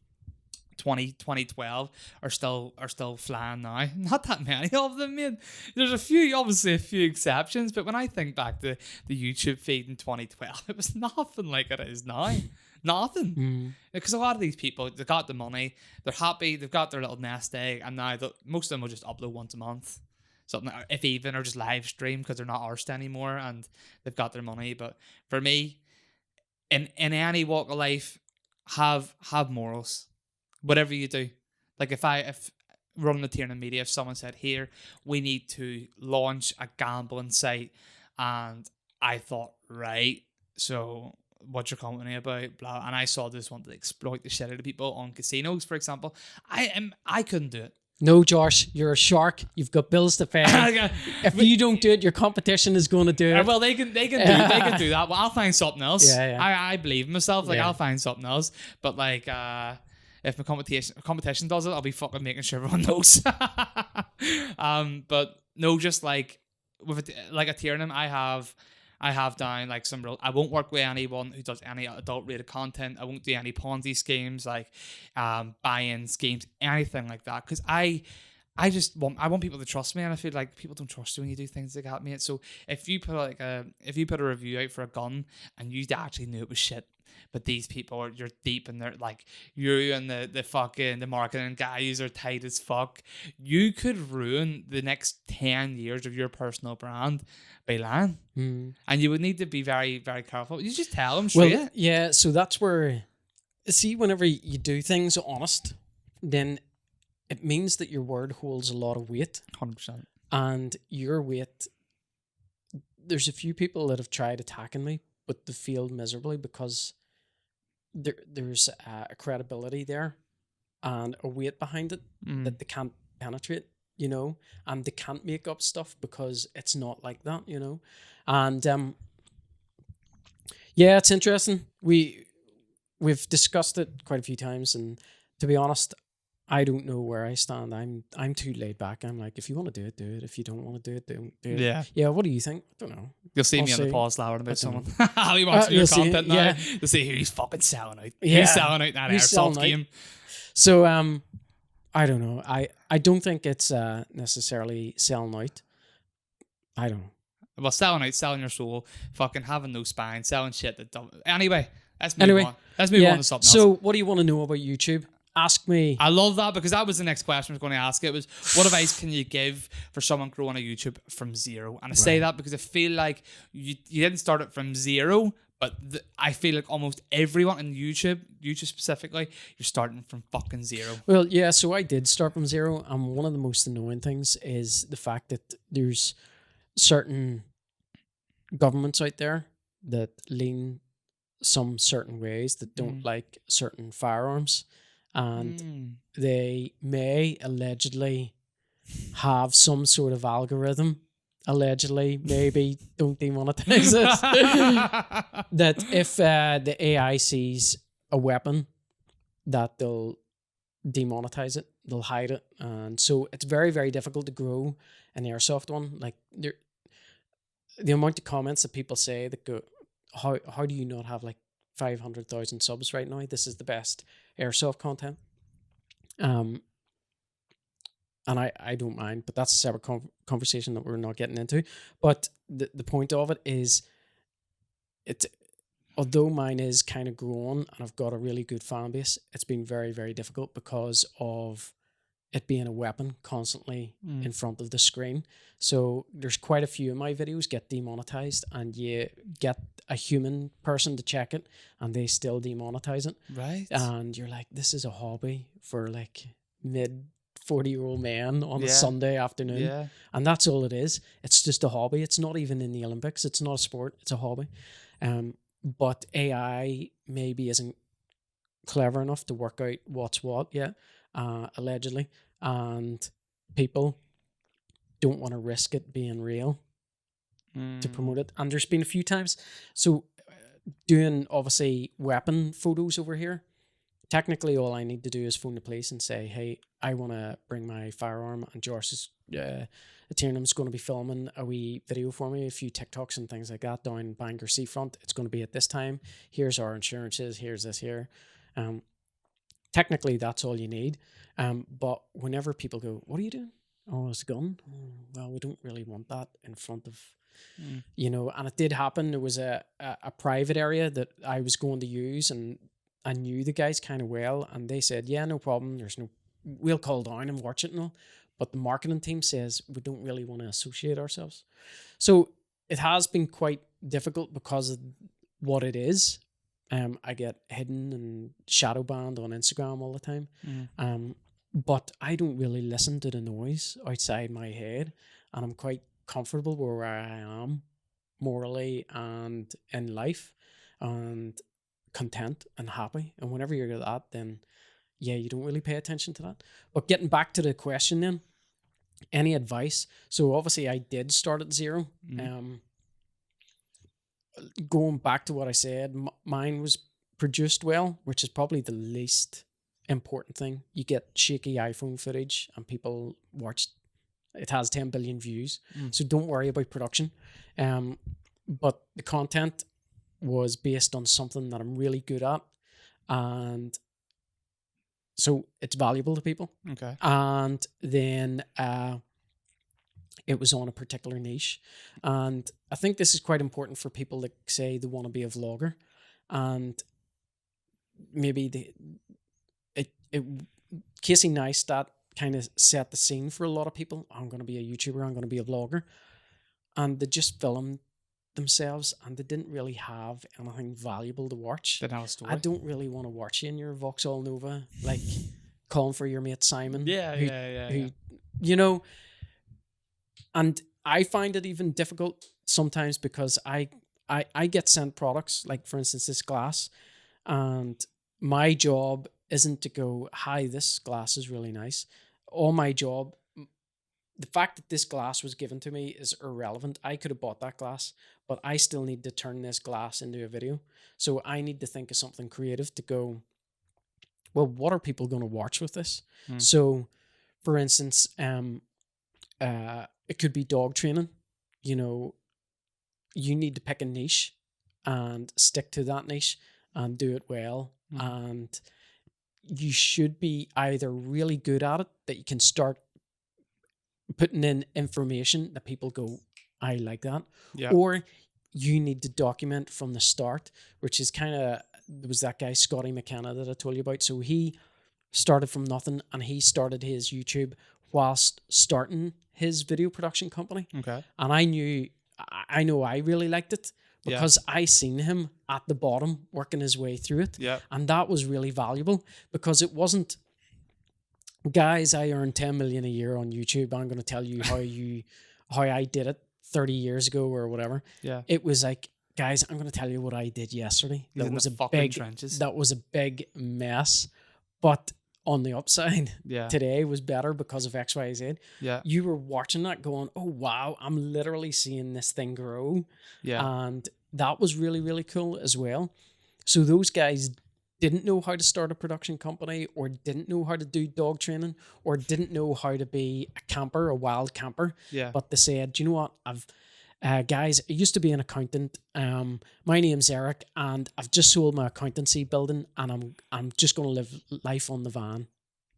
2012 are still flying now. Not that many of them, mate. There's obviously a few exceptions, but when I think back to the YouTube feed in 2012, it was nothing like it is now. Nothing. Because a lot of these people, they got the money, they're happy, they've got their little nest egg, and now most of them will just upload once a month. Something, if even, or just live stream because they're not arsed anymore and they've got their money. But for me, in any walk of life, have morals. Whatever you do. Like if running the Tiernan Media, if someone said, here, we need to launch a gambling site, and I thought, right, so what's your company about? Blah. And I saw this one to exploit the shit out of people on casinos, for example. I couldn't do it. No, Josh, you're a shark. You've got bills to pay. If you don't do it, your competition is going to do it. Well, they can do that. Well, I'll find something else. Yeah. I believe in myself. Like I'll find something else. But like, if my competition does it, I'll be fucking making sure everyone knows. But no, just like with a Tiernan, I have down like some real. I won't work with anyone who does any adult rated content. I won't do any Ponzi schemes, like buy-in schemes, anything like that. Because I want people to trust me, and I feel like people don't trust you when you do things like that, mate. So if you put a review out for a gun and you actually knew it was shit, but these people you're deep in their, like you and the fucking the marketing guys are tight as fuck, you could ruin the next 10 years of your personal brand by lying. And you would need to be very, very careful. You just tell them straight. Well, yeah, so that's where, see, whenever you do things honest, then it means that your word holds a lot of weight. 100%. And your weight, there's a few people that have tried attacking me, but they failed miserably because there's a credibility there and a weight behind it that they can't penetrate, you know, and they can't make up stuff because it's not like that, you know. And yeah, it's interesting. We've discussed it quite a few times, and to be honest, I don't know where I stand. I'm too laid back. I'm like, if you want to do it, do it. If you don't want to do it, don't do it. Yeah. Yeah, what do you think? I don't know. You'll see I'll me on see. the pause loud about someone. I'll be watching your content now to see who he's fucking selling out. Yeah. He's selling out that Airsoft game. So I don't know. I don't think it's necessarily selling out. I don't know. Well, selling your soul, fucking having no spine, selling shit that don't. Anyway, let's move on. Let's move on to something else. So what do you want to know about YouTube? Ask me. I love that, because that was the next question I was going to ask. It was, what advice can you give for someone growing a YouTube from zero? And I say that because I feel like you didn't start it from zero, but I feel like almost everyone in YouTube specifically, you're starting from fucking zero. Well, yeah, so I did start from zero, and one of the most annoying things is the fact that there's certain governments out there that lean some certain ways that don't like certain firearms. And they may allegedly have some sort of algorithm, allegedly, maybe don't demonetize this, that if the AI sees a weapon, that they'll demonetize it, they'll hide it. And so it's very, very difficult to grow an airsoft one. Like the amount of comments that people say that go, how do you not have like 500,000 subs right now? This is the best airsoft content. And I don't mind, but that's a separate conversation that we're not getting into. But the point of it is, although mine is kind of grown and I've got a really good fan base, it's been very, very difficult because of it being a weapon constantly in front of the screen. So there's quite a few of my videos get demonetized, and you get a human person to check it and they still demonetize it. Right. And you're like, this is a hobby for like mid 40-year-old men on a Sunday afternoon. Yeah. And that's all it is. It's just a hobby. It's not even in the Olympics. It's not a sport. It's a hobby. But AI maybe isn't clever enough to work out what's what yet, allegedly. And people don't want to risk it being real to promote it. And there's been a few times. So doing obviously weapon photos over here, technically all I need to do is phone the police and say, hey, I want to bring my firearm, and Josh's Tiernam's going to be filming a wee video for me, a few TikToks and things like that down Bangor Seafront. It's going to be at this time. Here's our insurances. Here's this here. technically that's all you need. But whenever people go, what are you doing? Oh, it's a gun. Oh, well, we don't really want that in front of, and it did happen. There was a private area that I was going to use, and I knew the guys kind of well, and they said, yeah, no problem. We'll call down and watch it and all. But the marketing team says we don't really want to associate ourselves. So it has been quite difficult because of what it is. I get hidden and shadow banned on Instagram all the time. But I don't really listen to the noise outside my head, and I'm quite comfortable where I am morally and in life, and content and happy. And whenever you're that, then yeah, you don't really pay attention to that. But getting back to the question then, any advice? So obviously I did start at zero. Going back to what I said, mine was produced well, which is probably the least important thing. You get shaky iPhone footage and people watch. It has 10 billion views. So don't worry about production. But the content was based on something that I'm really good at. And so it's valuable to people. Okay. And then it was on a particular niche. And I think this is quite important for people that say they want to be a vlogger. And maybe Casey Neistat kind of set the scene for a lot of people. I'm going to be a YouTuber. I'm going to be a vlogger. And they just filmed themselves and they didn't really have anything valuable to watch. Didn't have a story. I don't really want to watch you in your Vauxhall Nova, like calling for your mate Simon. Yeah. And I find it even difficult sometimes because I get sent products, like for instance this glass, and my job isn't to go, hi, this glass is really nice. All my job, the fact that this glass was given to me is irrelevant. I could have bought that glass, but I still need to turn this glass into a video. So I need to think of something creative to go, well, what are people going to watch with this? So, for instance, it could be dog training. You need to pick a niche and stick to that niche and do it well. And you should be either really good at it that you can start putting in information that people go, I like that. Yeah. Or you need to document from the start, which is there was that guy, Scotty McKenna, that I told you about. So he started from nothing and he started his YouTube whilst starting his video production company. Okay. And I know I really liked it because I seen him at the bottom working his way through it. Yeah. And that was really valuable because it wasn't, guys, I earn 10 million a year on YouTube. I'm going to tell you how I did it 30 years ago or whatever. Yeah. It was like, guys, I'm going to tell you what I did yesterday. That was a big mess. But on the upside, today was better because of X, Y, Z. Yeah. You were watching that going, oh, wow, I'm literally seeing this thing grow. Yeah. And that was really, really cool as well. So those guys didn't know how to start a production company or didn't know how to do dog training or didn't know how to be a wild camper. Yeah. But they said, do you know what? Guys, I used to be an accountant. My name's Eric, and I've just sold my accountancy building, and I'm just going to live life on the van.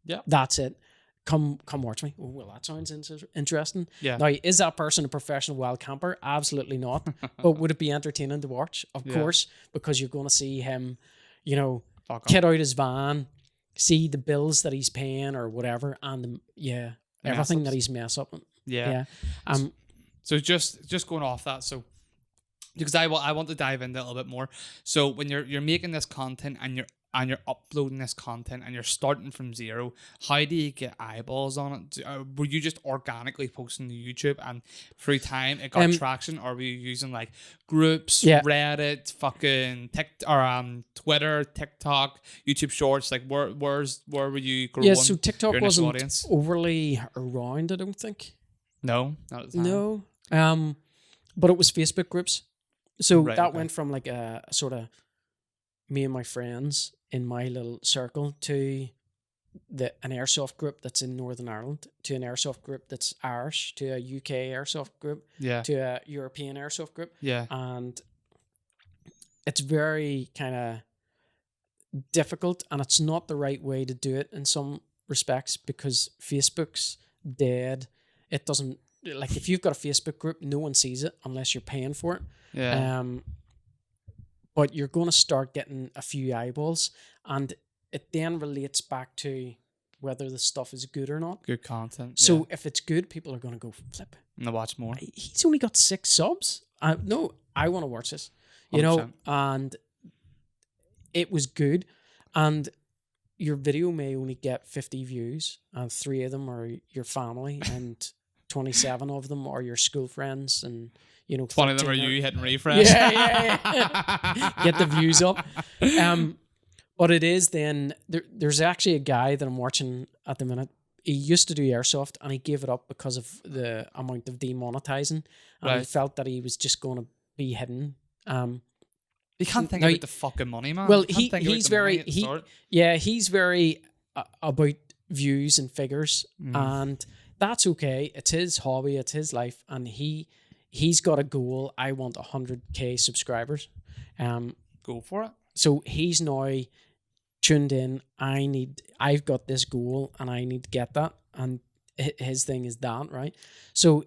Yeah, that's it. Come watch me. Oh, well, that sounds interesting. Yeah. Now, is that person a professional wild camper? Absolutely not. But would it be entertaining to watch? Of course, because you're going to see him, kid out his van, see the bills that he's paying or whatever, and everything that he's messed up. Yeah. So just going off that, so because I want to dive into a little bit more. So when you're making this content and you're uploading this content and you're starting from zero, how do you get eyeballs on it? Were you just organically posting to YouTube and through time it got traction, or were you using like groups, Reddit, fucking Twitter, TikTok, YouTube Shorts? Like where were you growing? Yeah, so TikTok wasn't overly around, I don't think. No, not at the time. No. But it was Facebook groups. So went from like a sort of me and my friends in my little circle to an airsoft group that's in Northern Ireland, to an airsoft group that's Irish, to a UK airsoft group, to a European airsoft group. Yeah. And it's very kind of difficult, and it's not the right way to do it in some respects, because Facebook's dead. It doesn't, like, if you've got a Facebook group, no one sees it unless you're paying for it. Yeah. But you're going to start getting a few eyeballs, and it then relates back to whether the stuff is good or not. Good content. So if it's good, people are going to go flip. And watch more. He's only got 6 subs. No, I want to watch this. You 100%. know, and it was good. And your video may only get 50 views, and 3 of them are your family, and 27 of them are your school friends, and 20 of them are you hitting refresh. Yeah. Get the views up. But it is then, there's actually a guy that I'm watching at the minute. He used to do Airsoft, and he gave it up because of the amount of demonetizing, and he felt that he was just going to be hidden. You can't think about the fucking money, man. Well, he's very about views and figures, and that's okay. It's his hobby, it's his life, and he's got a goal. I want 100k subscribers. Go for it. So he's now tuned in. I've got this goal, and I need to get that. And his thing is that, right? So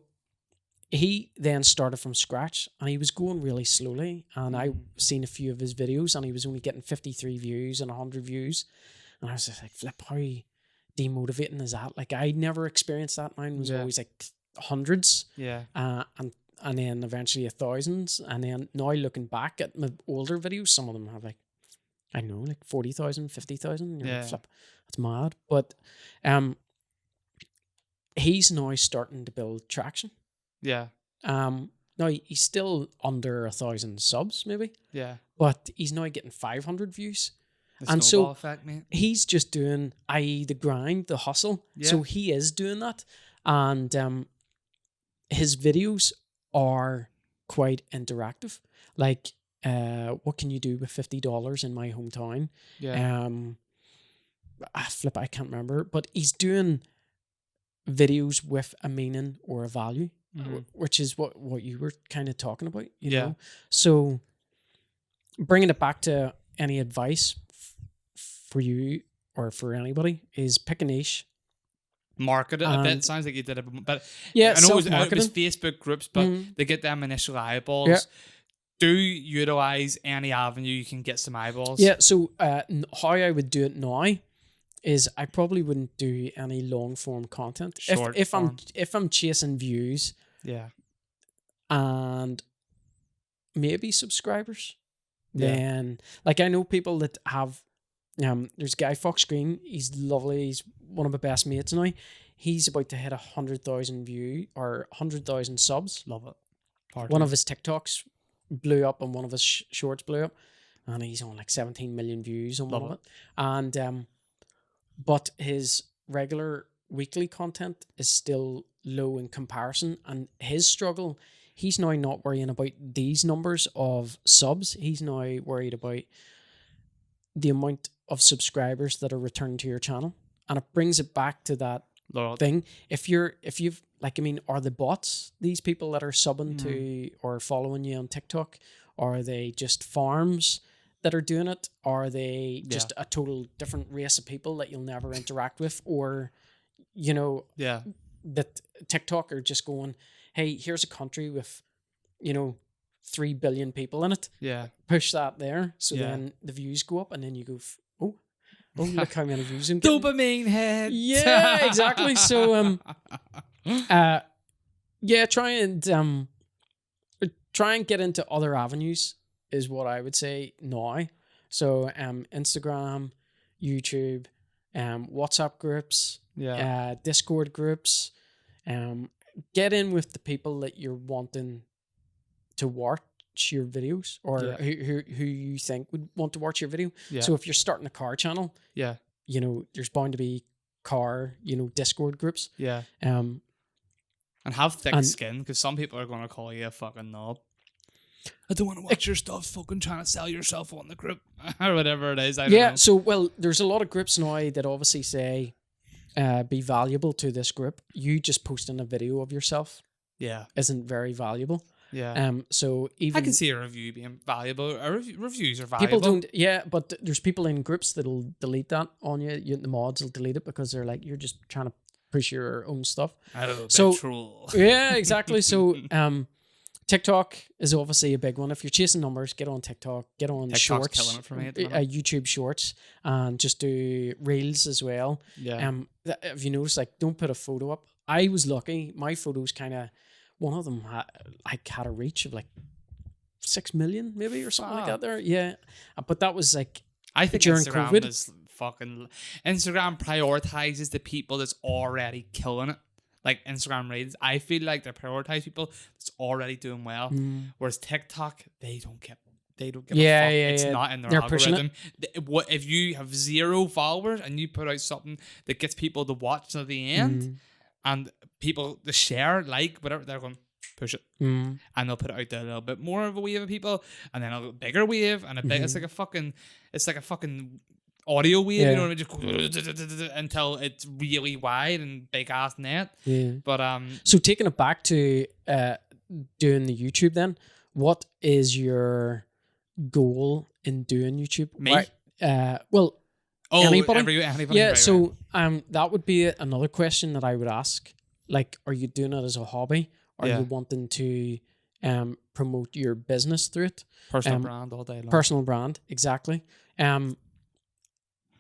he then started from scratch, and he was going really slowly. And I seen a few of his videos, and he was only getting 53 views and 100 views. And I was just like, flip, how demotivating is that? Like, I never experienced that. Mine was always like hundreds. Yeah. And then eventually thousands. And then now looking back at my older videos, some of them have like, I don't know, like 40,000, 50,000. Yeah. Like, flip, that's mad. But he's now starting to build traction. Yeah. Now he's still under 1,000 subs, maybe. Yeah. But he's now getting 500 views. The And snowball so effect, mate. he's just doing, i.e., the grind, the hustle. Yeah. So he is doing that. And his videos are quite interactive. Like, what can you do with $50 in my hometown? Yeah. I can't remember. But he's doing videos with a meaning or a value, which is what you were kind of talking about, you know? So bringing it back to any advice for you or for anybody is pick a niche. Market it a bit. Sounds like you did it, but yeah, I know it was self-marketing. Facebook groups, but they get them initial eyeballs. Yeah. Do utilize any avenue you can get some eyeballs. Yeah. So how I would do it now is I probably wouldn't do any long form content. If I'm chasing views, and maybe subscribers, then like I know people that have. There's a guy, Fox Green. He's lovely. He's one of my best mates now. He's about to hit 100,000 view or 100,000 subs. Love it. One of his TikToks blew up, and one of his shorts blew up, and he's on like 17 million views on one of it. And but his regular weekly content is still low in comparison, and his struggle. He's now not worrying about these numbers of subs. He's now worried about the amount of subscribers that are returned to your channel, and it brings it back to that thing. If you've like, I mean, are the bots these people that are subbing to or following you on TikTok? Are they just farms that are doing it? Are they just a total different race of people that you'll never interact with? Or, that TikTok are just going, hey, here's a country with, 3 billion people in it. Yeah. Push that there. So then the views go up, and then you go, oh, look how many views I'm getting. Dopamine hit. Yeah, exactly. So, try and get into other avenues is what I would say now. So, Instagram, YouTube, WhatsApp groups, Discord groups. Get in with the people that you're wanting to watch your videos, or who you think would want to watch your video. Yeah. So if you're starting a car channel, there's bound to be car, Discord groups. Yeah. And have thick skin, because some people are going to call you a fucking knob. I don't want to watch your stuff, fucking trying to sell yourself on the group or whatever it is. I don't know. So there's a lot of groups now that obviously say be valuable to this group. You just posting a video of yourself isn't very valuable. Yeah. So I even can see a review being valuable. Reviews are valuable. people don't, yeah, but there's people in groups that'll delete that on you. The mods will delete it because they're like, you're just trying to push your own stuff. Oh, So troll. yeah, exactly. So TikTok is obviously a big one. If you're chasing numbers, get on TikTok, get on TikTok's Shorts, killing it for me at the minute. YouTube Shorts, and just do Reels as well. Yeah. If you notice, like, don't put a photo up. I was lucky. My photos kind of, one of them had a reach of like 6 million maybe or something like that there. Yeah. But that was like, I think during Instagram COVID. is fucking... Instagram prioritizes the people that's already killing it. Like Instagram Reels, I feel like they prioritize people that's already doing well. Whereas TikTok, they don't give a fuck. It's not in their They're pushing algorithm. What if you have 0 followers and you put out something that gets people to watch to the end, and people to share, like, whatever, they're going push it, and they'll put it out there a little bit more of a wave of people, and then a bigger wave, and it's like a fucking audio wave, you know what I mean? Just until it's really wide and big ass net. Yeah. But so taking it back to doing the YouTube, then what is your goal in doing YouTube? Me? Well, anybody. Anybody. Yeah. Right, So that would be another question that I would ask. Like, are you doing it as a hobby? Are you wanting to promote your business through it? Personal brand all day long. Personal brand, exactly.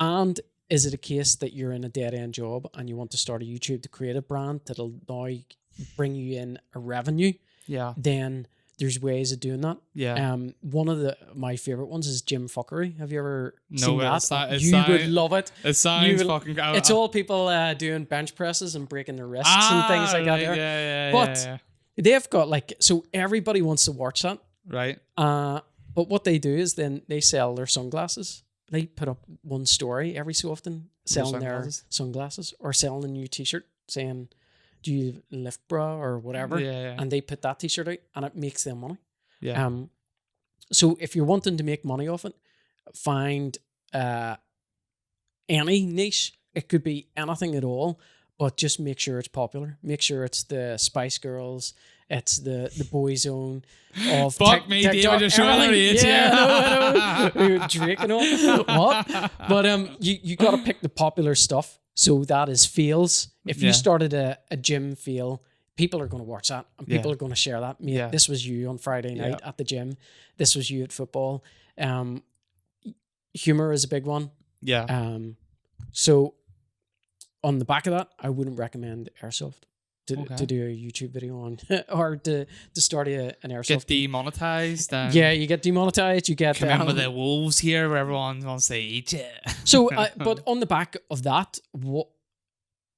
And is it a case that you're in a dead-end job and you want to start a YouTube to create a brand that'll now bring you in a revenue? Yeah. Then there's ways of doing that. Yeah. One of my favorite ones is gym fuckery. Have you ever seen No, that? You would love it. It sounds fucking... It's all people doing bench presses and breaking their wrists and things like that. There. Yeah. But they've got like, so everybody wants to watch that. Right. But what they do is then they sell their sunglasses. They put up one story every so often selling their sunglasses or selling a new t-shirt saying, do you lift bra or whatever? Yeah. And they put that t-shirt out and it makes them money. Yeah. So if you're wanting to make money off it, find any niche. It could be anything at all, but just make sure it's popular. Make sure it's the Spice Girls. It's the boy zone of fuck me, David, you're showing our age. I know. Drake and all. What? But you got to pick the popular stuff. So that is fails. If you started a gym fail, people are going to watch that and people are going to share that. Mate, this was you on Friday night at the gym. This was you at football. Humor is a big one. Yeah. So on the back of that, I wouldn't recommend Airsoft. To do a YouTube video on or to start an Airsoft. Get demonetized. Yeah, you get demonetized. You get remember the wolves here where everyone wants to eat you. So, but on the back of that,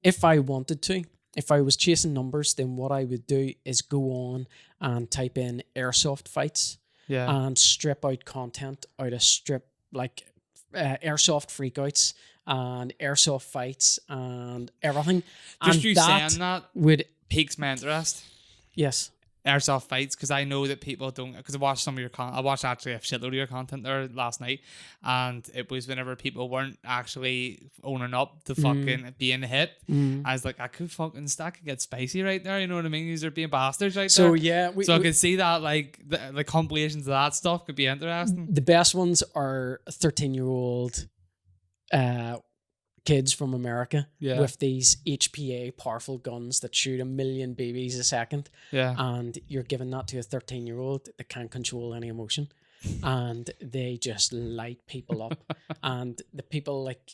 if I wanted to, if I was chasing numbers, then what I would do is go on and type in Airsoft fights and strip out content out of Airsoft freakouts and Airsoft fights and everything. Just and you that saying that would piques my interest. Yes. Airsoft fights, because I know that people don't, because I watched some of your content. I watched actually a shitload of your content there last night, and it was whenever people weren't actually owning up to fucking being hit. I was like, I could get spicy right there, you know what I mean? These are being bastards right there. So yeah, I could see that, like the compilations of that stuff could be interesting. The best ones are 13-year-old kids from America with these HPA powerful guns that shoot 1 million babies a second. Yeah. And you're giving that to a 13-year-old that can't control any emotion. And they just light people up. And the people like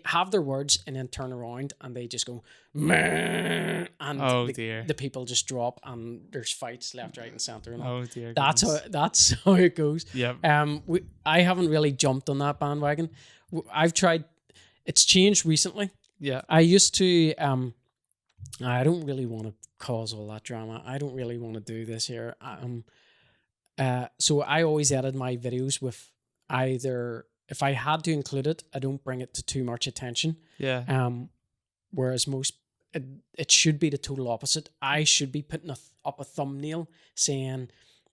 have their words and then turn around and they just go, meh, and the people just drop and there's fights left, right, and center. And dear. That's how it goes. Yeah. I haven't really jumped on that bandwagon. I've tried. It's changed recently. Yeah. I used to. I don't really want to cause all that drama. I don't really want to do this here. So I always edit my videos with either, if I had to include it, I don't bring it to too much attention. Yeah. Whereas it should be the total opposite. I should be putting up a thumbnail saying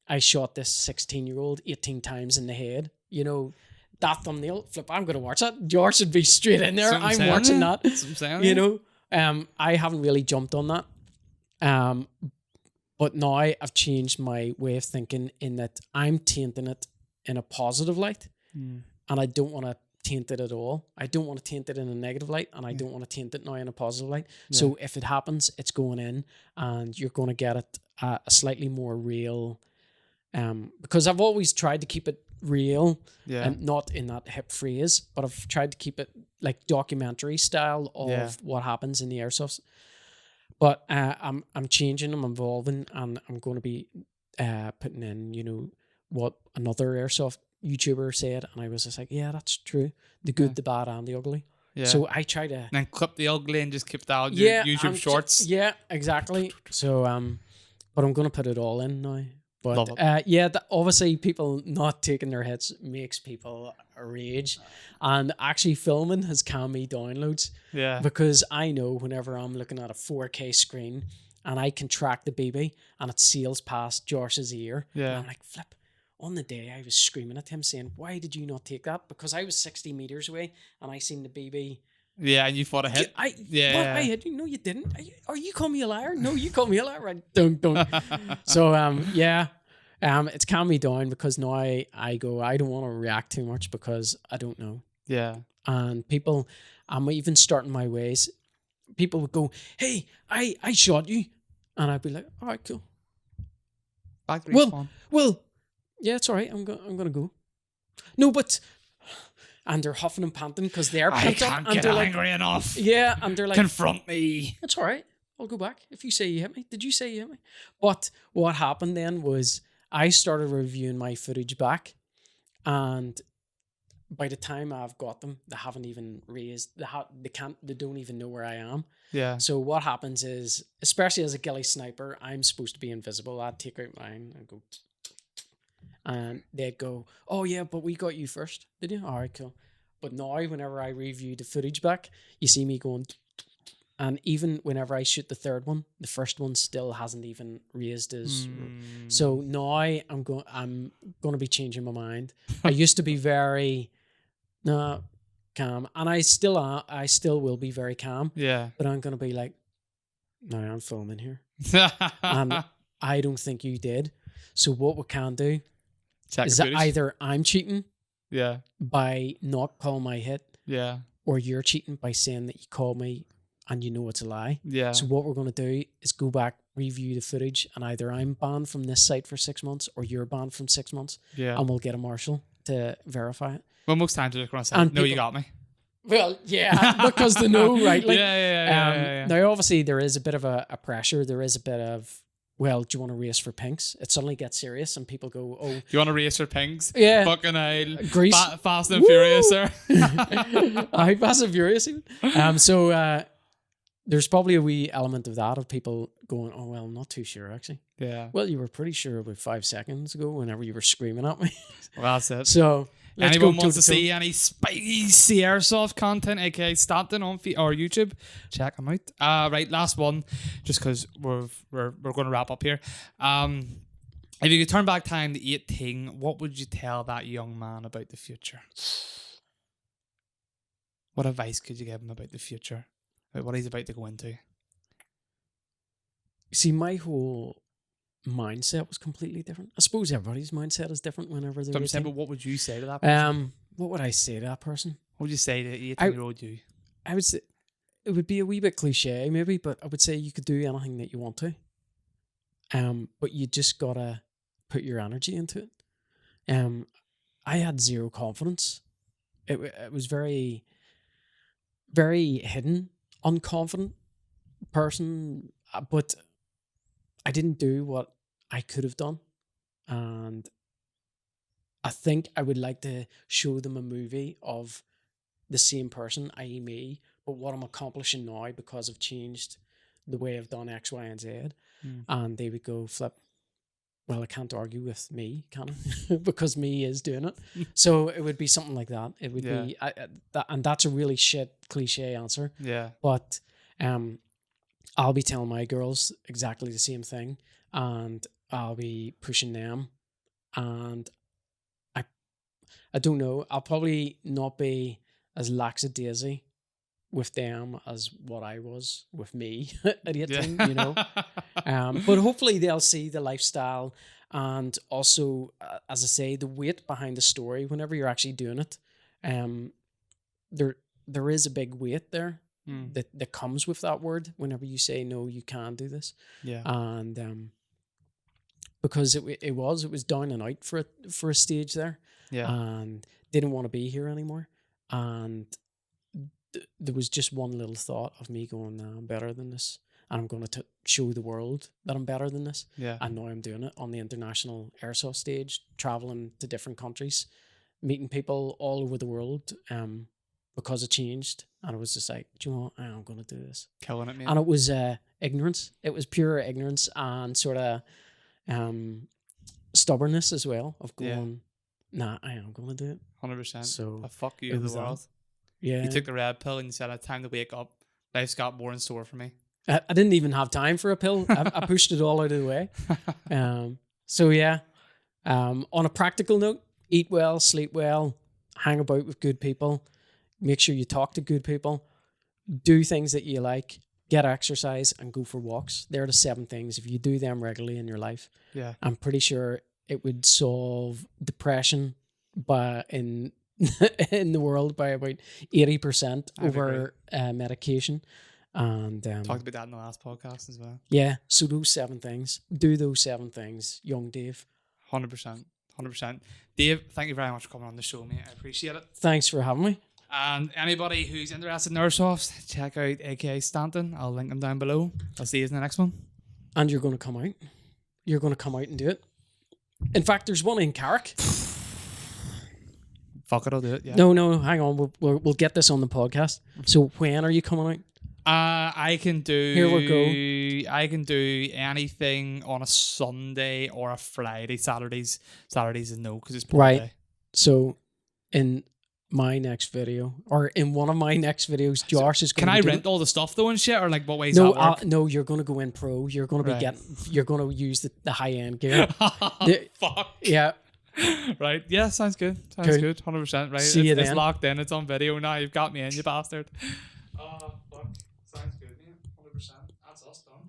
I shot this 16-year-old 18 times in the head. You know, that thumbnail, flip, I'm going to watch that. Yours should be straight in there. I'm watching that. You know, I haven't really jumped on that. But now I've changed my way of thinking in that I'm tainting it in a positive light, and I don't want to taint it at all. I don't want to taint it in a negative light, and I don't want to taint it now in a positive light. Yeah. So if it happens, it's going in, and you're going to get it a slightly more real. Because I've always tried to keep it real, and not in that hip phrase, but I've tried to keep it like documentary style of what happens in the airsofts. But I'm changing, I'm evolving, and I'm going to be putting in, you know, what another airsoft YouTuber said, and I was just like, yeah, that's true. The good, the bad, and the ugly. Yeah. So I try to and then clip the ugly and just keep that on your YouTube shorts. Yeah, exactly. So but I'm going to put it all in now. But obviously people not taking their hits makes people rage, and actually filming has calmed me down loads. Yeah, because I know whenever I'm looking at a 4K screen and I can track the BB and it sails past Josh's ear, and I'm like, flip. On the day I was screaming at him saying, "Why did you not take that?" Because I was 60 meters away and I seen the BB. Yeah, and you thought a hit. I hit you. No, you didn't. Are you calling me a liar? No, you called me a liar. Right? Don't. So it's calmed me down because now I go, I don't want to react too much because I don't know. Yeah. And people, I'm even starting my ways. People would go, "Hey, I shot you," and I'd be like, "All right, cool." Back to respawn. Well, yeah, it's all right. I'm gonna go. No, but. And they're huffing and panting because they're pent up. I can't get angry enough. Yeah, and they're like, confront me. It's all right. I'll go back. If you say you hit me. Did you say you hit me? But what happened then was I started reviewing my footage back, and by the time I've got them, they haven't even raised. They don't even know where I am. Yeah. So what happens is, especially as a ghillie sniper, I'm supposed to be invisible. I'd take out mine and go. And they'd go, "Oh yeah, but we got you first, did you? All right, cool." But now, whenever I review the footage back, you see me going, and even whenever I shoot the third one, the first one still hasn't even raised as. So now I'm going to be changing my mind. I used to be very, calm, and I still will be very calm. Yeah. But I'm going to be like, "No, I'm filming here," and I don't think you did. So what we can do. Is that either I'm cheating by not calling my hit or you're cheating by saying that you called me and you know it's a lie. Yeah. So what we're going to do is go back, review the footage, and either I'm banned from this site for 6 months or you're banned from 6 months. Yeah. And we'll get a marshal to verify it. Well, most times they're going to say, "No, you got me." Well, yeah, because they know, right? Like, Now, obviously, there is a bit of a pressure. There is a bit of, well, do you want to race for pinks? It suddenly gets serious and people go, "Oh, do you want to race for pinks?" Yeah. Fucking Grease. Fast and Furious, sir. Fast and Furious. So there's probably a wee element of that, of people going, "Oh, well, I'm not too sure, actually." Yeah. Well, you were pretty sure about 5 seconds ago whenever you were screaming at me. Well, that's it. So anyone wants to see any spicy airsoft content, aka Stanton on or YouTube, check them out. Right, last one, just because we're going to wrap up here. If you could turn back time to 18, what would you tell that young man about the future? What advice could you give him about the future, about what he's about to go into? See, my whole mindset was completely different. I suppose everybody's mindset is different whenever they're 18. But what would you say to that person? What would I say to that person? What would you say to 18-year-old you? I would say, it would be a wee bit cliche maybe, but I would say you could do anything that you want to. But you just gotta put your energy into it. I had zero confidence. It was very, very hidden, unconfident person, but I didn't do what I could have done. And I think I would like to show them a movie of the same person, i.e. me, but what I'm accomplishing now because I've changed the way I've done X, Y, and Z. And they would go, "Flip, well, I can't argue with me, can I?" Because me is doing it. So it would be something like that. It would be, and that's a really shit cliche answer. Yeah. But I'll be telling my girls exactly the same thing, and I'll be pushing them. And I don't know, I'll probably not be as lackadaisy with them as what I was with me at 18, Yeah. you know. But hopefully they'll see the lifestyle, and also, as I say, the weight behind the story whenever you're actually doing it. Um, there is a big weight there that comes with that word whenever you say, no, you can do this. Yeah. And because it was down and out for a stage there, Yeah. and didn't want to be here anymore. And there was just one little thought of me going, nah, I'm better than this, and I'm going to show the world that I'm better than this. Yeah. And now I'm doing it on the international airsoft stage, traveling to different countries, meeting people all over the world, because it changed. And I was just like, do you know what? I'm going to do this. Killing it, man. And it was ignorance. It was pure ignorance and sort of stubbornness as well, of going, nah, I am going to do it. 100%. So fuck you it to was the world. Yeah. You took the red pill and you said, it's time to wake up. Life's got more in store for me. I didn't even have time for a pill. I pushed it all out of the way. So yeah, on a practical note, eat well, sleep well, hang about with good people, make sure you talk to good people, do things that you like, get exercise, and go for walks. They're the 7 things. If you do them regularly in your life, I'm pretty sure it would solve depression in the world by about 80% over medication. And talked about that in the last podcast as well. Yeah, so those 7 things. Do those 7 things, young Dave. 100%. Dave, thank you very much for coming on the show, mate. I appreciate it. Thanks for having me. And anybody who's interested in Airsoft, check out AKA Stanton. I'll link him down below. I'll see you in the next one. And you're going to come out. You're going to come out and do it. In fact, there's one in Carrick. Fuck it, I'll do it. Yeah. No, hang on. We'll get this on the podcast. So when are you coming out? I can do. Here we go. I can do anything on a Sunday or a Friday. Saturdays is no, because it's pub right. day. So, in my next video, or in one of my next videos, Josh is going to. Can I rent all the stuff though and shit, or like what ways that work? No, you're going to go in pro. You're going to be You're going to use the high end gear. Fuck. Yeah. Right. Yeah. Sounds good. Sounds good. 100%. Right. See you then. It's locked in. It's on video now. You've got me in, you bastard. Fuck. Sounds good, man. 100%. That's us done.